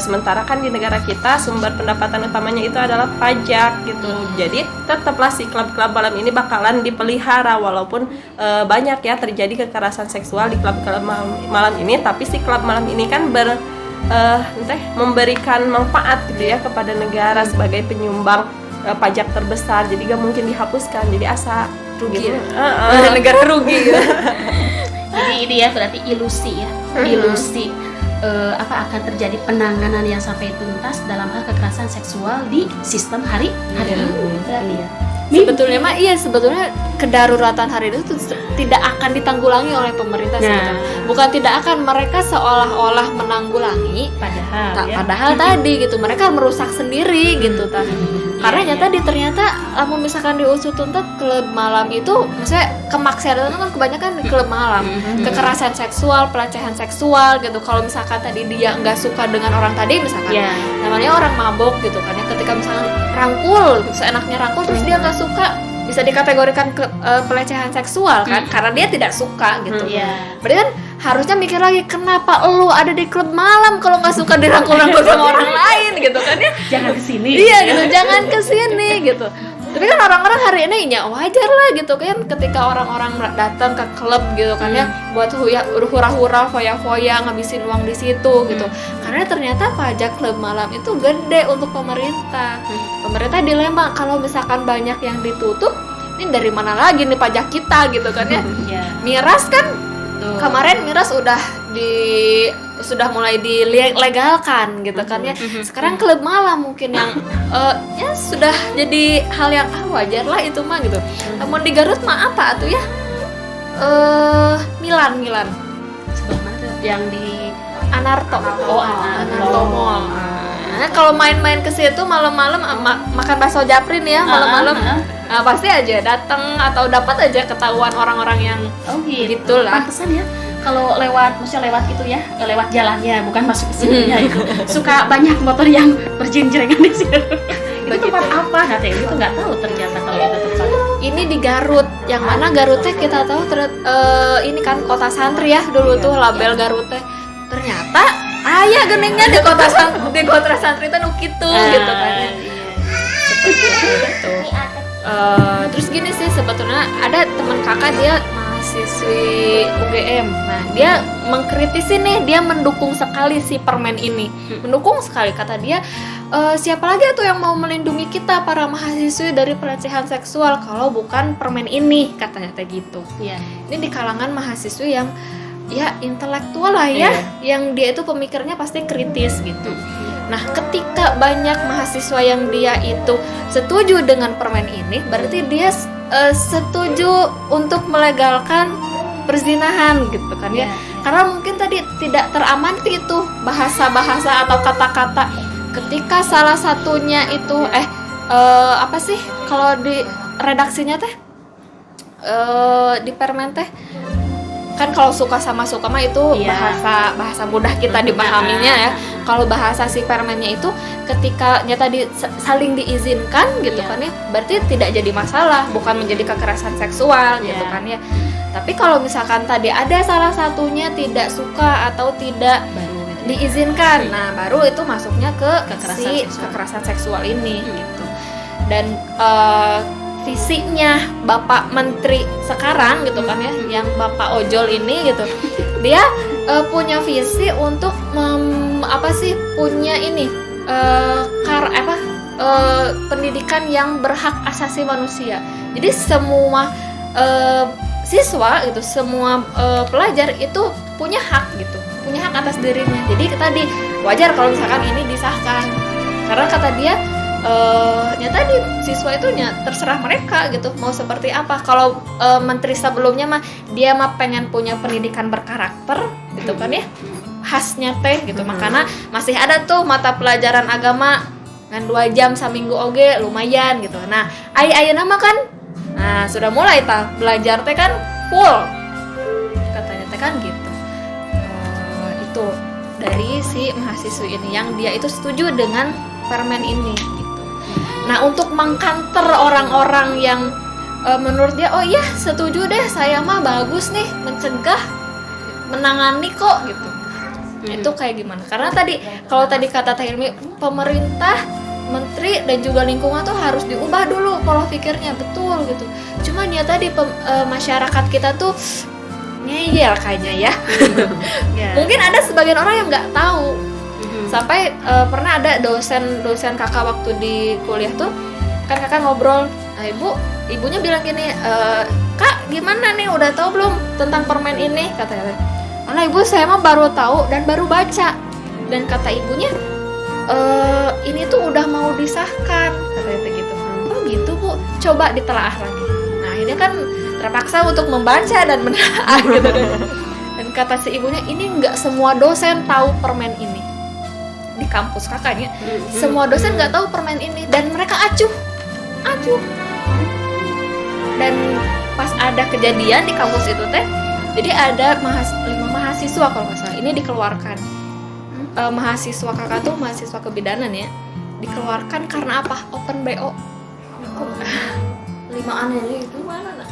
Sementara kan di negara kita sumber pendapatan utamanya itu adalah pajak gitu. Jadi tetaplah si klub-klub malam ini bakalan dipelihara walaupun banyak ya terjadi kekerasan seksual di klub-klub malam ini, tapi si klub malam ini kan memberikan manfaat gitu ya kepada negara sebagai penyumbang pajak terbesar. Jadi gak mungkin dihapuskan. Jadi asa rugi gitu. Negara rugi gitu. Jadi ini ya berarti ilusi ya, ilusi akan terjadi penanganan yang sampai tuntas dalam hal kekerasan seksual di sistem hari ini. Berarti ya. Sebetulnya mah iya, sebetulnya kedaruratan hari itu tidak akan ditanggulangi oleh pemerintah sebetulnya. Bukan tidak akan, mereka seolah-olah menanggulangi, padahal tadi gitu mereka merusak sendiri gitu tadi. Karena ternyata misalkan diusut tuntas klub malam itu, misalnya kemaksiatan itu kan kebanyakan di klub malam, kekerasan seksual, pelecehan seksual gitu. Kalau misalkan tadi dia nggak suka dengan orang tadi, misalkan namanya orang mabok gitu kan ya, ketika misalkan rangkul, seenaknya rangkul terus dia nggak suka, bisa dikategorikan pelecehan seksual kan, karena dia tidak suka gitu. Berarti kan harusnya mikir lagi, kenapa lu ada di klub malam kalau nggak suka dirangkul-rangkul sama orang lain gitu kan ya? Jangan kesini. Iya gitu, jangan kesini gitu. Tapi kan orang-orang hari ini ya wajar lah gitu kan, ketika orang-orang datang ke klub gitu kan ya, buat hura-hura, foya-foya, ngabisin uang di situ gitu. Karena ternyata pajak klub malam itu gede untuk pemerintah. Pemerintah dilema, kalau misalkan banyak yang ditutup, ini dari mana lagi nih pajak kita gitu kan ya? Miras kan kemarin miras sudah mulai dilegalkan gitu kan ya. Sekarang klub malam mungkin yang ya sudah jadi hal yang wajar lah itu mah gitu. Namun di Garut mah apa tuh ya? Milan Sebelah mana tuh? Yang di Anarto. Anarto Mall. Nah, kalau main-main ke situ malam-malam makan bakso Japrin ya malam-malam. Nah, pasti aja datang atau dapat aja ketahuan orang-orang yang gitu lah. Pantesan ya kalau lewat itu ya, lewat jalannya bukan masuk ke sininya itu. Suka banyak motor yang berjeng-jengan di situ. Itu tempat apa? Nah, itu nggak tahu ternyata kalau itu tempat. Ini di Garut, yang mana Garutnya kita tahu ini kan kota santri ya dulu tuh label Garutnya. Ternyata ayah geningnya di kota santri itu gitu gitu kan. Seperti itu. Terus gini sih, sebetulnya ada teman kakak, dia mahasiswi UGM. Nah, dia mengkritisi nih, dia mendukung sekali si permen ini. Mendukung sekali, kata dia, siapa lagi tuh yang mau melindungi kita para mahasiswi dari pelecehan seksual kalau bukan permen ini, katanya kayak gitu. Iya. Ini di kalangan mahasiswi yang ya intelektual lah ya, yang dia itu pemikirnya pasti kritis gitu. Nah, ketika banyak mahasiswa yang dia itu setuju dengan permen ini, berarti dia setuju untuk melegalkan perzinahan gitu kan ya. Karena mungkin tadi tidak teramati itu bahasa-bahasa atau kata-kata ketika salah satunya itu apa sih kalau di redaksinya teh di permen teh kan kalau suka sama suka mah itu bahasa mudah kita dipahaminya ya. Kalau bahasa si permennya itu ketika tadi saling diizinkan gitu kan ya, berarti tidak jadi masalah, bukan menjadi kekerasan seksual gitu kan ya. Tapi kalau misalkan tadi ada salah satunya tidak suka atau tidak diizinkan, nah baru itu masuknya ke kekerasan seksual ini gitu. Dan visinya Bapak Menteri sekarang gitu kan ya, yang Bapak Ojol ini gitu, dia punya visi untuk punya ini pendidikan yang berhak asasi manusia. Jadi semua siswa gitu, semua pelajar itu punya hak gitu, punya hak atas dirinya. Jadi tadi wajar kalau misalkan ini disahkan, karena kata dia tadi siswa itu terserah mereka gitu mau seperti apa. Kalau menteri sebelumnya mah dia mah pengen punya pendidikan berkarakter gitu kan ya, khasnya teh gitu. Makanya masih ada tuh mata pelajaran agama kan 2 jam seminggu oge lumayan gitu. Nah, ayeuna mah kan sudah mulai belajar teh kan full katanya teh kan gitu. Itu dari si mahasiswa ini yang dia itu setuju dengan permen ini gitu. Nah, untuk mengkanter orang-orang yang menurut dia, oh iya setuju deh, saya mah bagus nih mencegah, menangani kok gitu. Itu kayak gimana? Karena tadi kalau tadi kata Teh Ilmi, pemerintah, menteri dan juga lingkungan tuh harus diubah dulu pola pikirnya, betul gitu. Cuman ya tadi masyarakat kita tuh ngeyel kayaknya ya. Mungkin ada sebagian orang yang nggak tahu. Sampai pernah ada dosen kakak waktu di kuliah tuh kan kakak ngobrol, ibunya bilang gini, kak gimana nih udah tahu belum tentang permen ini, katanya. Mana ibu, saya mah baru tahu dan baru baca. Dan kata ibunya, ini tuh udah mau disahkan, katanya gitu. Oh gitu bu, coba ditelaah lagi. Nah ini kan terpaksa untuk membaca dan menelaah gitu. Dan kata si ibunya, ini nggak semua dosen tahu permen ini. Di kampus kakaknya semua dosen nggak tahu permen ini dan mereka acuh. Dan pas ada kejadian di kampus itu teh, jadi ada 5 mahasiswa kalau nggak salah ini dikeluarkan. Mahasiswa kakak tuh mahasiswa kebidanan ya, dikeluarkan karena apa? Open BO. 5 anehnya itu mana nak?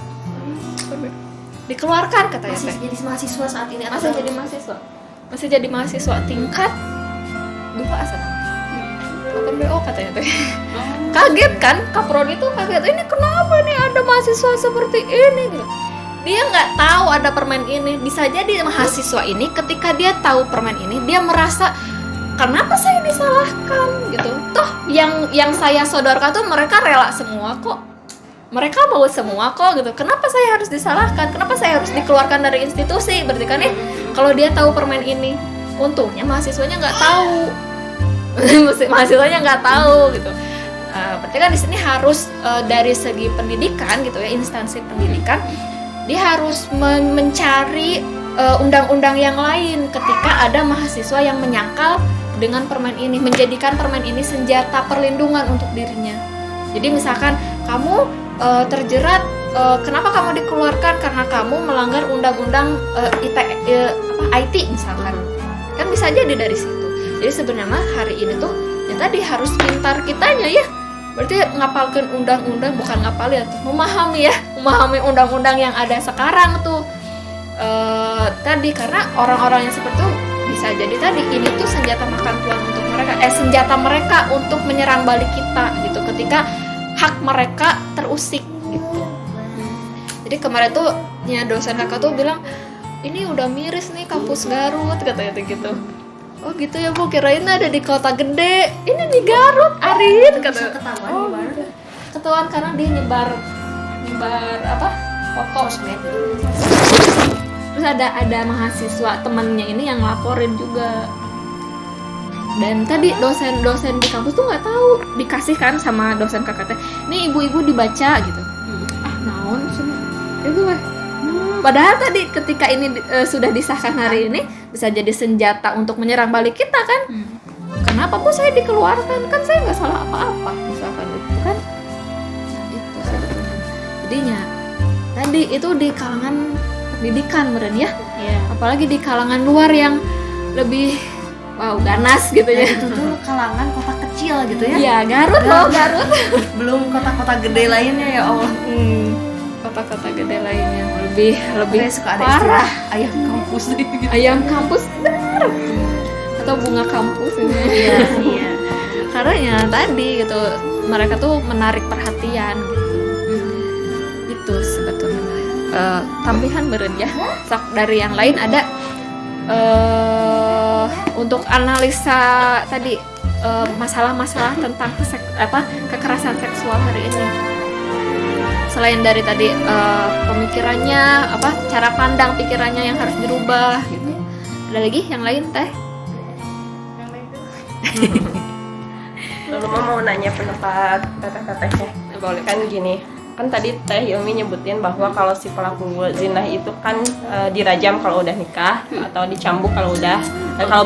Dikeluarkan katanya Masih teh. jadi mahasiswa saat ini atau Masih jadi mahasiswa tingkat 2 asal. Open BO katanya teh. Kaget kan, Kaprodi tuh kaget, ini kenapa nih ada mahasiswa seperti ini gitu. Dia nggak tahu ada permen ini. Bisa jadi mahasiswa ini ketika dia tahu permen ini, dia merasa kenapa saya disalahkan gitu. Toh yang saya sodorkan tuh mereka rela semua kok. Mereka mau semua kok gitu. Kenapa saya harus disalahkan? Kenapa saya harus dikeluarkan dari institusi? Berarti kan ya kalau dia tahu permen ini. Untungnya mahasiswanya nggak tahu, mahasiswanya nggak tahu gitu. Berarti kan di sini harus dari segi pendidikan gitu ya, instansi pendidikan, dia harus mencari undang-undang yang lain ketika ada mahasiswa yang menyangkal dengan permen ini, menjadikan permen ini senjata perlindungan untuk dirinya. Jadi misalkan kamu terjerat, kenapa kamu dikeluarkan karena kamu melanggar undang-undang IT misalkan. Kan bisa jadi dari situ. Jadi sebenarnya hari ini tuh ya tadi harus pintar kitanya ya. Berarti ngapalkan undang-undang, bukan ngapal ya tuh, memahami undang-undang yang ada sekarang tuh. Tadi karena orang-orang yang seperti itu bisa jadi tadi ini tuh senjata makan tuan untuk mereka, senjata mereka untuk menyerang balik kita gitu ketika hak mereka terusik gitu. Jadi kemarin tuh dosen kakak tuh bilang ini udah miris nih kampus Garut katanya tuh gitu. Oh gitu ya Bu, kirain ada di kota gede. Ini di Garut, Arin kata. Ketahuan Oh, gimana? gitu. Ketahuan karena dia nyebar apa? Foto. Terus ada mahasiswa temennya ini yang laporin juga. Dan tadi dosen-dosen di kampus tuh nggak tahu, dikasih kan sama dosen kakak teh. Nih ibu-ibu dibaca gitu. Ah naon sih? Itu weh. Padahal tadi ketika ini sudah disahkan hari ini bisa jadi senjata untuk menyerang balik kita kan? Kenapa Bu saya dikeluarkan? Kan saya nggak salah apa-apa misalkan itu kan? Nah, itu sebetulnya. Jadinya tadi itu di kalangan pendidikan meren ya. Iya. Apalagi di kalangan luar yang lebih ganas gitu ya. Itu tuh kalangan kota kecil gitu ya. Iya, Garut loh, Garut. Belum kota-kota gede lainnya ya Allah. Kota-kota gede lainnya lebih Kayak suka ada parah. istilah ayam kampus gitu. Ayam kampus bener. Atau bunga kampus ini. Iya, iya. Karena ya tadi gitu mereka tuh menarik perhatian gitu. Itu sebetulnya tampihan meren ya. Dari yang lain ada untuk analisa tadi masalah-masalah tentang kekerasan seksual hari ini. Selain dari tadi pemikirannya, cara pandang pikirannya yang harus dirubah gitu. Ada lagi yang lain teh? Lalu mau nanya pendapat teteh-tetehnya. Boleh kan gini, kan tadi Teh Hilmi nyebutin bahwa kalau si pelaku zina itu kan dirajam kalau udah nikah atau dicambuk kalau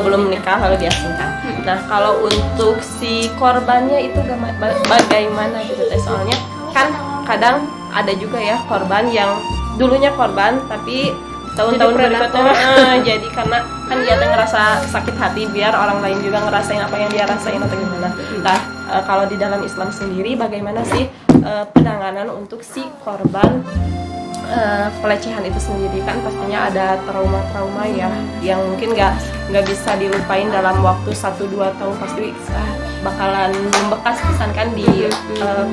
belum nikah lalu diasingkan. Nah kalau untuk si korbannya itu bagaimana gitu Teh? Soalnya kan kadang ada juga ya korban yang dulunya korban tapi tahun-tahun berikutnya jadi karena kan dia tuh ngerasa sakit hati biar orang lain juga ngerasain apa yang dia rasain atau gimana. Nah kalau di dalam Islam sendiri bagaimana sih penanganan untuk si korban pelecehan itu sendiri? Kan pastinya ada trauma-trauma ya yang mungkin nggak bisa dilupain dalam waktu 1-2 tahun, pasti bakalan membekas kesan kan di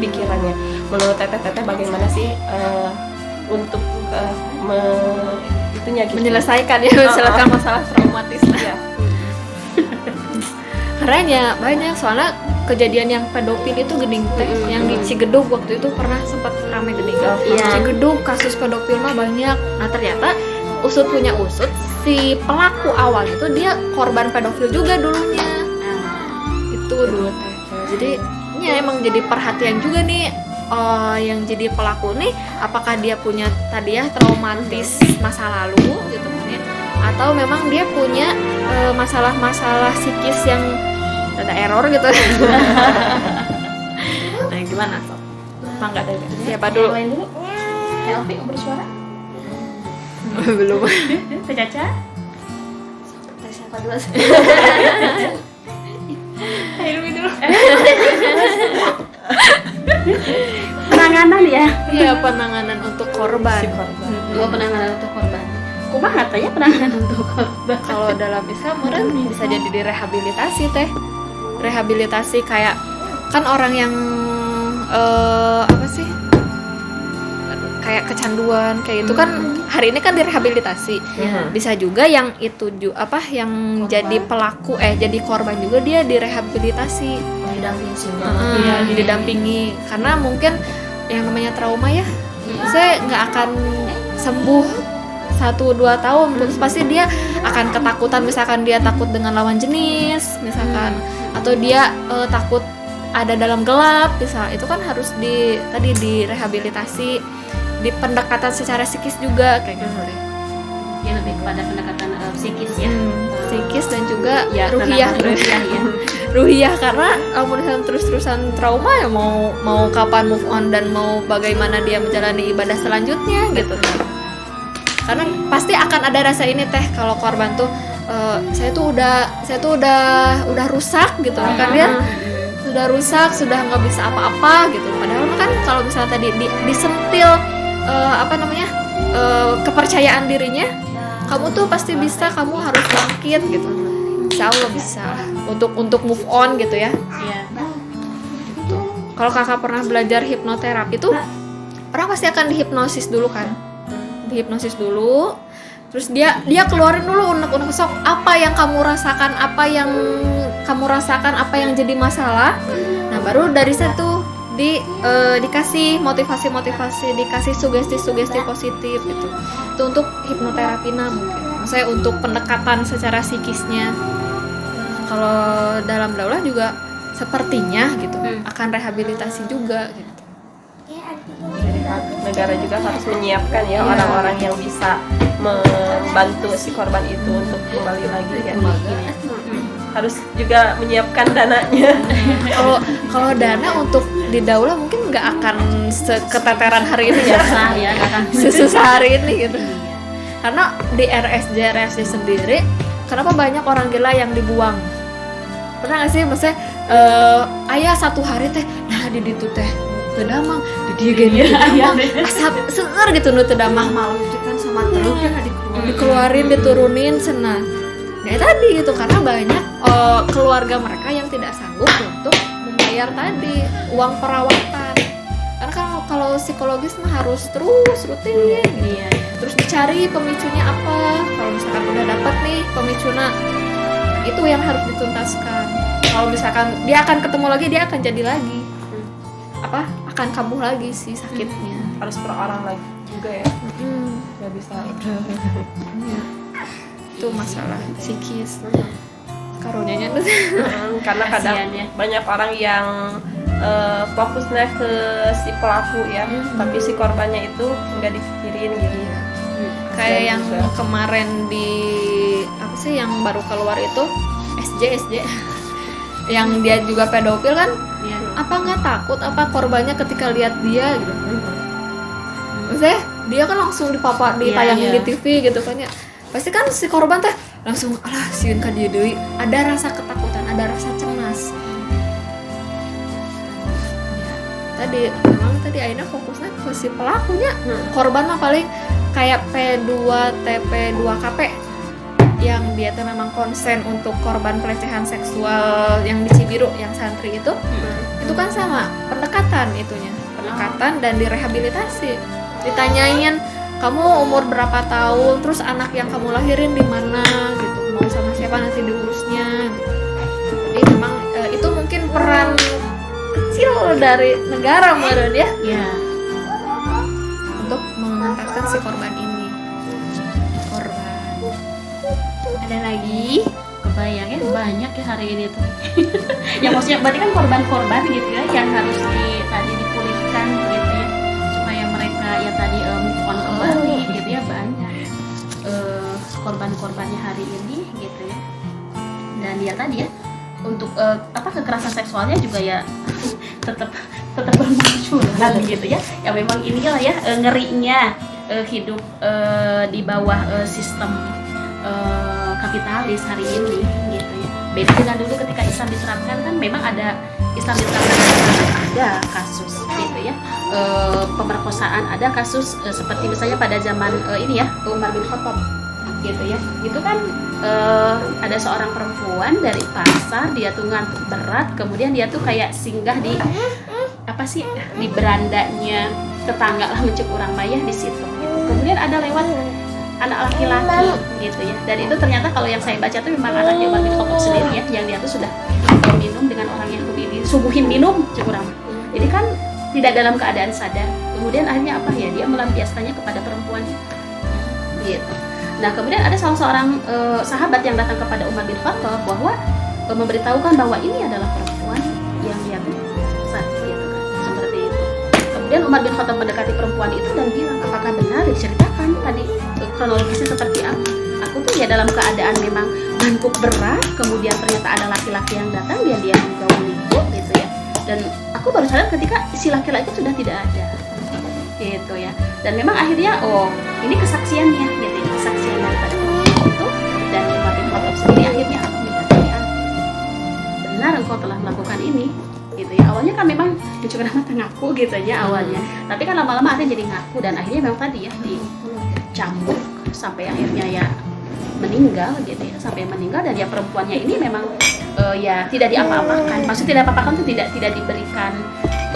pikirannya. Menurut teteh bagaimana sih untuk itunya gitu? Menyelesaikan masalah traumatis ya. Karena ya banyak soalnya kejadian yang pedofil itu gening teh yang di Cigedug waktu itu pernah sempat ramai gening kan. Cigedug kasus pedofil mah banyak. Nah ternyata usut si pelaku awal itu dia korban pedofil juga dulunya. Itu dulu teh. Jadi ya emang jadi perhatian juga nih yang jadi pelaku nih, apakah dia punya tadi ya traumatis masa lalu gitu kan ya, atau memang dia punya masalah-masalah psikis yang ada error gitu. Nah gimana sob? Mangga dari siapa dulu? Main dulu. Elvi bersuara. Belum. Teh Caca? Siapa dulu? Hilmi dulu. Penanganan ya. Iya penanganan untuk korban. Penanganan untuk korban. Kumaha teh ya penanganan untuk korban? Kalau dalam Islam meren bisa jadi direhabilitasi teh. Rehabilitasi kayak kan orang yang kayak kecanduan kayak itu kan hari ini kan direhabilitasi. Bisa juga yang itu yang korban. Jadi pelaku jadi korban juga dia direhabilitasi, didampingi karena mungkin yang namanya trauma ya saya nggak akan sembuh 1-2 tahun, terus pasti dia akan ketakutan, misalkan dia takut dengan lawan jenis misalkan, atau dia takut ada dalam gelap misal, itu kan harus direhabilitasi, di pendekatan secara psikis juga kayak gitu deh. Ya lebih kepada pendekatan psikis ya. Psikis dan juga Ya, ruhiyah ruhiyah ya. ruhiyah karena kalau terus-terusan trauma ya mau kapan move on dan mau bagaimana dia menjalani ibadah selanjutnya gitu. Karena pasti akan ada rasa ini teh kalau korban tuh saya tuh udah rusak gitu kan ya. Sudah rusak, sudah nggak bisa apa-apa gitu. Padahal kan kalau misalnya tadi disentil kepercayaan dirinya, kamu tuh pasti bisa, kamu harus bangkit gitu. Insya Allah bisa untuk move on gitu ya. Iya. Gitu. Kalau kakak pernah belajar hipnoterapi tuh orang pasti akan dihipnosis dulu kan, dihipnosis dulu, terus dia keluarin dulu unek-unek sok apa yang kamu rasakan, apa yang jadi masalah. Nah baru dari situ dikasih motivasi, dikasih sugesti positif gitu. Itu untuk hipnoterapi mungkin. Maksudnya untuk pendekatan secara psikisnya. Kalau dalam daulah juga sepertinya gitu akan rehabilitasi juga gitu. Jadi negara juga harus menyiapkan ya orang-orang yang bisa membantu si korban itu untuk kembali lagi ya. Harus juga menyiapkan dananya. Kalau dana untuk di daulah mungkin nggak akan seketeteran hari ini ya. Susah ya, nggak akan Sesusah hari ini gitu. Karena di RSJ sendiri, kenapa banyak orang gila yang dibuang? Pernah nggak sih, maksudnya ayah satu hari teh, nah di ditu teh tedamang, di dia gini asap seger gitu nu tedamang malam itu kan sama terus dikeluarin diturunin senang. Ya tadi gitu, karena banyak keluarga mereka yang tidak sanggup untuk membayar tadi uang perawatan. Karena kalau psikologis mah harus terus rutin gitu. Terus dicari pemicunya apa. Kalau misalkan udah dapat nih pemicunya, itu yang harus dituntaskan. Kalau misalkan dia akan ketemu lagi, dia akan jadi lagi akan kambuh lagi si sakitnya. Harus per orang lagi juga ya. Nggak bisa. Itu masalah psikis karunyanya tuh. Karena kadang banyak orang yang fokusnya ke si pelaku ya, tapi si korbannya itu nggak dipikirin gitu. Kayak yang kemarin di apa sih yang baru keluar itu SJ yang dia juga pedofil kan. Apa nggak takut apa korbannya ketika lihat dia gitu. Maksudnya dia kan langsung ditayangin di TV gitu kan ya. Pasti kan si korban teh langsung alah sieun ka dieu deui, ada rasa ketakutan, ada rasa cemas. Memang tadi ayeuna fokusnya ke si pelakunya. Korban mah paling kayak P2 TP 2KP yang dia tuh memang konsen untuk korban pelecehan seksual yang di Cibiru, yang santri itu kan sama pendekatan dan direhabilitasi. Ditanyain kamu umur berapa tahun, terus anak yang kamu lahirin di mana gitu, mau sama siapa nanti diurusnya gitu. Jadi memang itu mungkin peran kecil dari negara meren ya untuk mengentaskan si korban ini. Ada lagi kebayang ya banyak ya hari ini tuh. Ya maksudnya berarti kan korban-korban gitu ya yang harus tadi dipulihkan gitu ya supaya mereka ya tadi move on kembali gitu ya, banyak korban-korbannya hari ini gitu ya. Dan ya tadi ya untuk kekerasan seksualnya juga ya tetap bermunculan gitu ya. Ya memang inilah ya ngerinya hidup di bawah sistem kapitalis hari ini gitu ya. Beda dengan dulu ketika Islam diterapkan kan memang ada Islam diterapkan ada kasus gitu ya, pemerkosaan, ada kasus seperti misalnya pada zaman ini ya Umar bin Khattab gitu ya. Itu kan ada seorang perempuan dari pasar, dia tuh ngantuk berat, kemudian dia tuh kayak singgah di di berandanya tetangga lah, mencek orang mayah di situ gitu. Kemudian ada lewat anak laki-laki gitu ya, dan itu ternyata kalau yang saya baca tuh memang anaknya Umar bin Khattab sendiri ya, yang dia tuh sudah minum dengan orang Yahudi, disuguhin minum curang. Jadi kan tidak dalam keadaan sadar. Kemudian akhirnya dia melampiaskannya kepada perempuan gitu. Nah kemudian ada salah seorang sahabat yang datang kepada Umar bin Khattab bahwa memberitahukan bahwa ini adalah perempuan yang dia tuh sakit gitu kan, seperti itu. Kemudian Umar bin Khattab mendekati perempuan itu dan bilang, apakah benar diceritakan tadi kronologisnya seperti apa? Aku tuh ya dalam keadaan memang ngantuk berat, kemudian ternyata ada laki-laki yang datang, dia menggauliku gitu ya. Dan aku baru sadar ketika si laki-laki sudah tidak ada gitu ya. Dan memang akhirnya ini kesaksiannya gitu, kesaksian daripada perempuan itu. Dan Umar bin Khattab sendiri akhirnya aku minta tanya, benar engkau telah melakukan ini gitu ya. Awalnya kan memang mencuri mata ngaku gitu ya awalnya, tapi kan lama-lama akhirnya jadi ngaku, dan akhirnya memang tadi ya dicambuk sampai akhirnya ya meninggal gitu ya, sampai meninggal. Dan ya perempuannya ini memang ya tidak diapa-apakan, maksudnya tidak apa-apakan itu tidak diberikan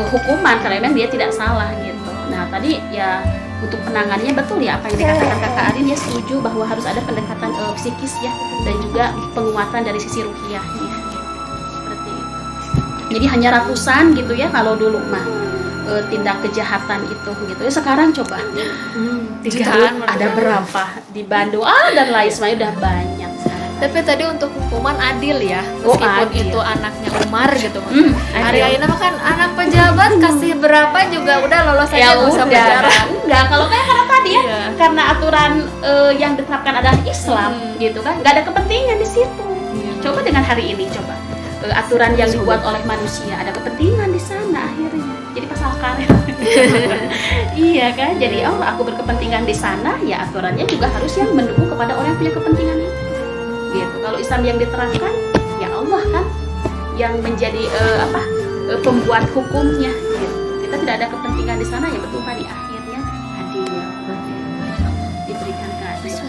hukuman karena memang dia tidak salah gitu. Nah tadi ya untuk penanganannya betul ya apa yang dikatakan Kakak Arin, ya setuju bahwa harus ada pendekatan psikis ya, dan juga penguatan dari sisi ruhiyahnya gitu. Seperti itu. Jadi hanya ratusan gitu ya kalau dulu mah tindak kejahatan itu gitu ya. Sekarang coba di Jutaan Garut ada berapa, di Bandung dan lain sebagainya udah banyak sekarang. Tapi tadi untuk hukuman adil ya, Oh, meskipun adil. itu anaknya Umar gitu. Adil. Hari Aina mah kan anak pejabat, kasih berapa juga udah lolos aja, Ya nggak usah udah, penjara. enggak kalau kayak karena tadi ya, Iya. karena aturan yang diterapkan adalah Islam gitu kan, nggak ada kepentingan di situ. Coba dengan hari ini coba aturan yang dibuat oleh manusia, ada kepentingan di sana akhirnya. Jadi pasal karet. Iya kan? Jadi aku berkepentingan di sana, ya aturannya juga harus yang mendukung kepada orang yang punya kepentingan itu. Gitu. Kalau Islam yang diterapkan, ya Allah kan yang menjadi pembuat hukumnya. Gitu. Kita tidak ada kepentingan di sana, ya betul tadi akhirnya adil diberikan keadilan.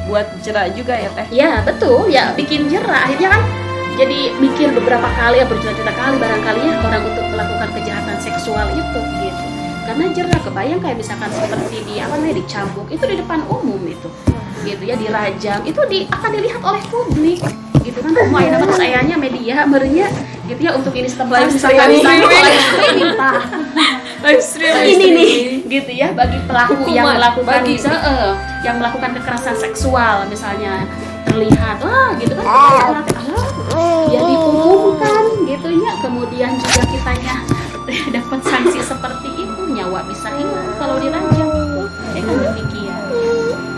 Buat jerak juga ya Teh. Ya betul, ya bikin jerah akhirnya kan. Jadi mikir beberapa kali ya, berjuta-juta kali barangkali ya orang untuk melakukan kejahatan seksual itu gitu. Karena jerah, kebayang kayak misalkan seperti dicambuk itu di depan umum itu. Gitu ya, dirajam itu akan dilihat oleh publik gitu kan. Semua nama sayanya media merenya gitu ya, untuk ini setempat Live misalkan streaming. Live stream. ini nih gitu ya, bagi pelaku yang Hukuman, melakukan bagi- yang melakukan kekerasan seksual misalnya terlihat gitu kan, ya dihukumkan gitu ya, kemudian juga kitanya dapat sanksi seperti itu, nyawa bisa hilang kalau dirajam ya kan, demikian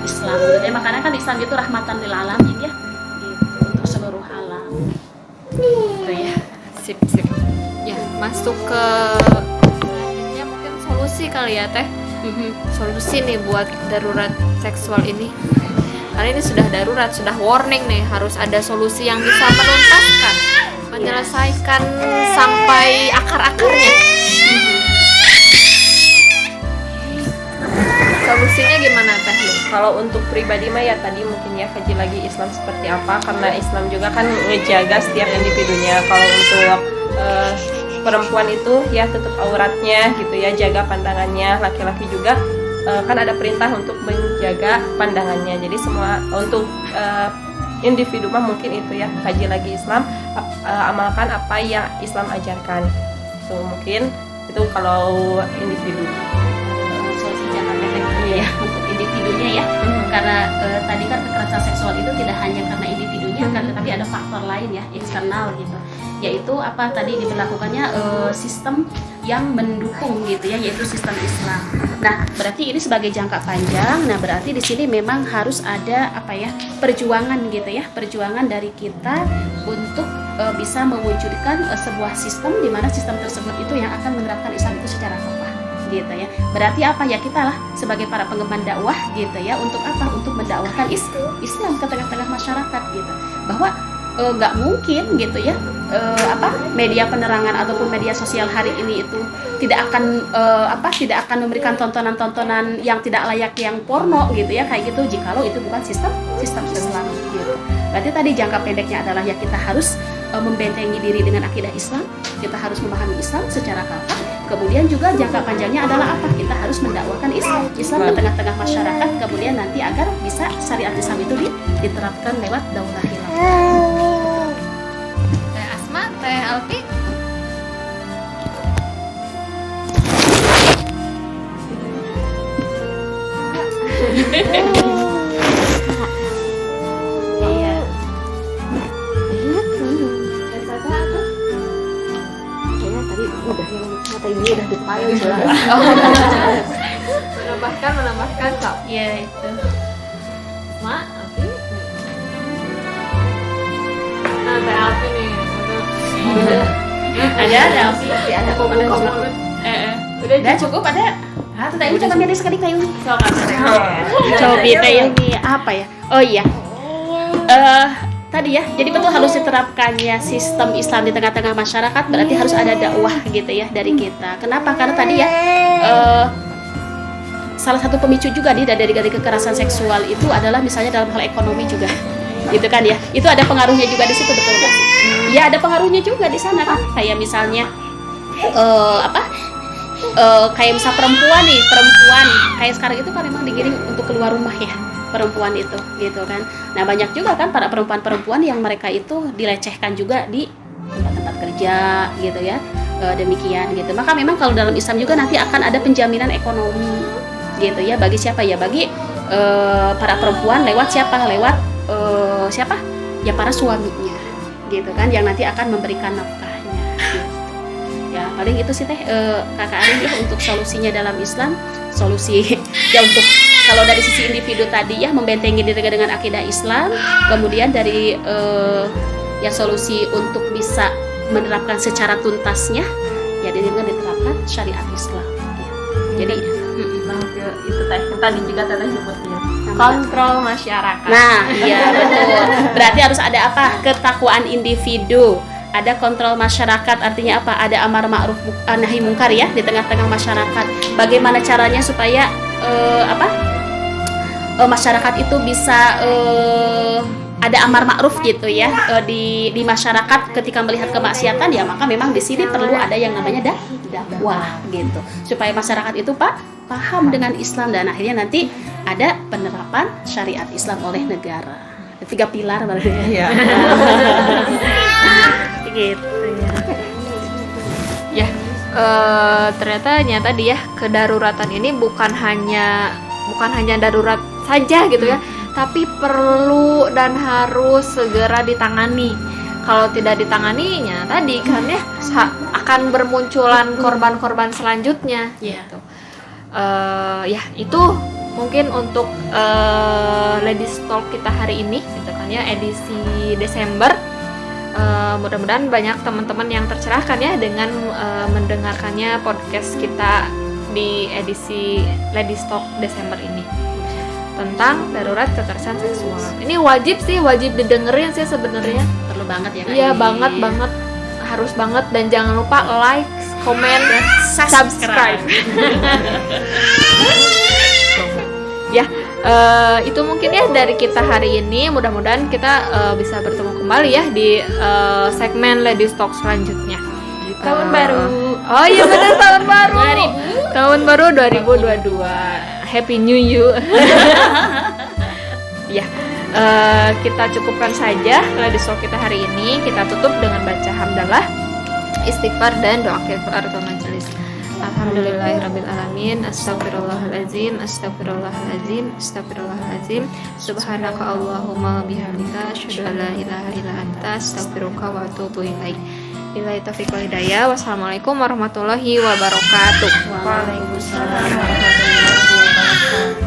Islam gitu ya. Makanya kan Islam itu rahmatan lil alamin ya gitu, untuk seluruh alam gitu ya. Sip. Ya, masuk ke selanjutnya mungkin solusi kali ya Teh. Solusi nih buat darurat seksual ini. Karena ini sudah darurat, sudah warning nih, harus ada solusi yang bisa menuntaskan, menyelesaikan sampai akar-akarnya. Solusinya gimana Teh lu? Kalau untuk pribadi mah ya tadi mungkin ya kaji lagi Islam seperti apa, karena Islam juga kan ngejaga setiap individunya. Kalau untuk perempuan itu ya tutup auratnya gitu ya, jaga pandangannya. Laki-laki juga kan ada perintah untuk menjaga pandangannya. Jadi semua untuk individu mah mungkin itu ya, kaji lagi Islam, amalkan apa yang Islam ajarkan. Itu mungkin itu kalau individu. Solusi jangka pendek ya untuk individunya ya. Karena tadi kan kekerasan seksual itu tidak hanya karena individunya kan, tetapi ada faktor lain ya, eksternal gitu, yaitu apa tadi diberlakukannya sistem yang mendukung gitu ya, yaitu sistem Islam. Nah berarti ini sebagai jangka panjang. Nah berarti di sini memang harus ada perjuangan gitu ya, perjuangan dari kita untuk bisa mewujudkan sebuah sistem di mana sistem tersebut itu yang akan menerapkan Islam itu secara kafah gitu ya. Berarti apa ya, kita lah sebagai para pengemban dakwah gitu ya, untuk apa? Untuk mendakwahkan Islam ke tengah-tengah masyarakat gitu. Bahwa nggak mungkin gitu ya, media penerangan ataupun media sosial hari ini itu tidak akan memberikan tontonan-tontonan yang tidak layak, yang porno gitu ya, kayak gitu, jikalau itu bukan sistem Islam gitu. Berarti tadi jangka pendeknya adalah ya kita harus membentengi diri dengan akidah Islam, kita harus memahami Islam secara kafah. Kemudian juga jangka panjangnya adalah apa? Kita harus mendakwakan Islam ke tengah-tengah masyarakat, kemudian nanti agar bisa syariat Islam itu diterapkan lewat daulah khilafah. Teh Asma, Teh Alfi. Iya. Kayaknya tadi udah yang mata ini udah dipayu sudah. menambahkan Kak. Iya itu. Asma, Alfi. Nah, Teh Alfi nih. Ada Alfi. Ada komen-komen. Udah cukup ada. Tadi coba beda sekali kayu. So, Kak, Teh. Coba ini apa ya? Oh iya. Tadi ya, jadi betul harus diterapkannya sistem Islam di tengah-tengah masyarakat, berarti harus ada dakwah gitu ya dari kita. Kenapa? Karena tadi ya salah satu pemicu juga dari kekerasan seksual itu adalah misalnya dalam hal ekonomi juga, gitu kan ya. Itu ada pengaruhnya juga di situ, betul kan? Ya ada pengaruhnya juga di sana kan. Kayak misalnya kayak misal perempuan kayak sekarang itu kan memang digiring untuk keluar rumah ya, perempuan itu gitu kan. Nah banyak juga kan para perempuan yang mereka itu dilecehkan juga di tempat-tempat kerja gitu ya, demikian gitu. Maka memang kalau dalam Islam juga nanti akan ada penjaminan ekonomi gitu ya, bagi siapa ya, bagi para perempuan lewat siapa, siapa ya, para suaminya gitu kan, yang nanti akan memberikan nafkahnya gitu. Ya paling itu sih teh kakak Arin ya untuk solusinya dalam Islam, solusi ya untuk kalau dari sisi individu tadi ya membentengi diri dengan akidah Islam, kemudian dari ya solusi untuk bisa menerapkan secara tuntasnya ya dengan diterapkan syariat Islam ya. Jadi itu teh tadi juga teteh nyebutnya Kontrol masyarakat. nah iya betul, berarti harus ada apa, ketakwaan individu, ada kontrol masyarakat, artinya apa, ada amar ma'ruf nahi mungkar ya di tengah-tengah masyarakat. Bagaimana caranya supaya masyarakat itu bisa ada amar ma'ruf gitu ya di masyarakat ketika melihat kemaksiatan ya, maka memang di sini perlu ada yang namanya dakwah gitu, supaya masyarakat itu paham dengan Islam dan akhirnya nanti ada penerapan syariat Islam oleh negara. 3 pilar berarti ya. Gitu ya. Ternyata tadi ya, kedaruratan ini bukan hanya darurat saja gitu ya, tapi perlu dan harus segera ditangani. Kalau tidak ditanganinya tadi kan ya akan bermunculan korban-korban selanjutnya gitu. Ya itu mungkin untuk Ladies Talk kita hari ini gitu kan ya, edisi Desember. Mudah-mudahan banyak teman-teman yang tercerahkan ya dengan mendengarkannya podcast kita di edisi Ladies Talk Desember ini tentang darurat kekerasan seksual. Ini wajib didengerin sih sebenarnya. perlu banget ya. Iya banget, harus banget, dan jangan lupa like, comment, dan subscribe. Ya, itu mungkin ya dari kita hari ini. Mudah-mudahan kita bisa bertemu kembali ya di segmen Ladies Talk selanjutnya. tahun baru. Oh iya benar, tahun baru. Tahun baru 2022. Happy New Year. Ya, kita cukupkan saja Ladies Talk kita hari ini. Kita tutup dengan baca hamdalah, istighfar, dan doa kifaratul majelis. Alhamdulillahirabbil alamin, astagfirullahalazim, astagfirullahalazim, astagfirullahalazim. Subhanaka Allahumma bihamdika, asyhadu an la ilaha illa anta, astaghfiruka wa atubu ilaik. Billahi taufiq wal hidayah. Wassalamualaikum warahmatullahi wabarakatuh. Waalaikumsalam warahmatullahi wabarakatuh.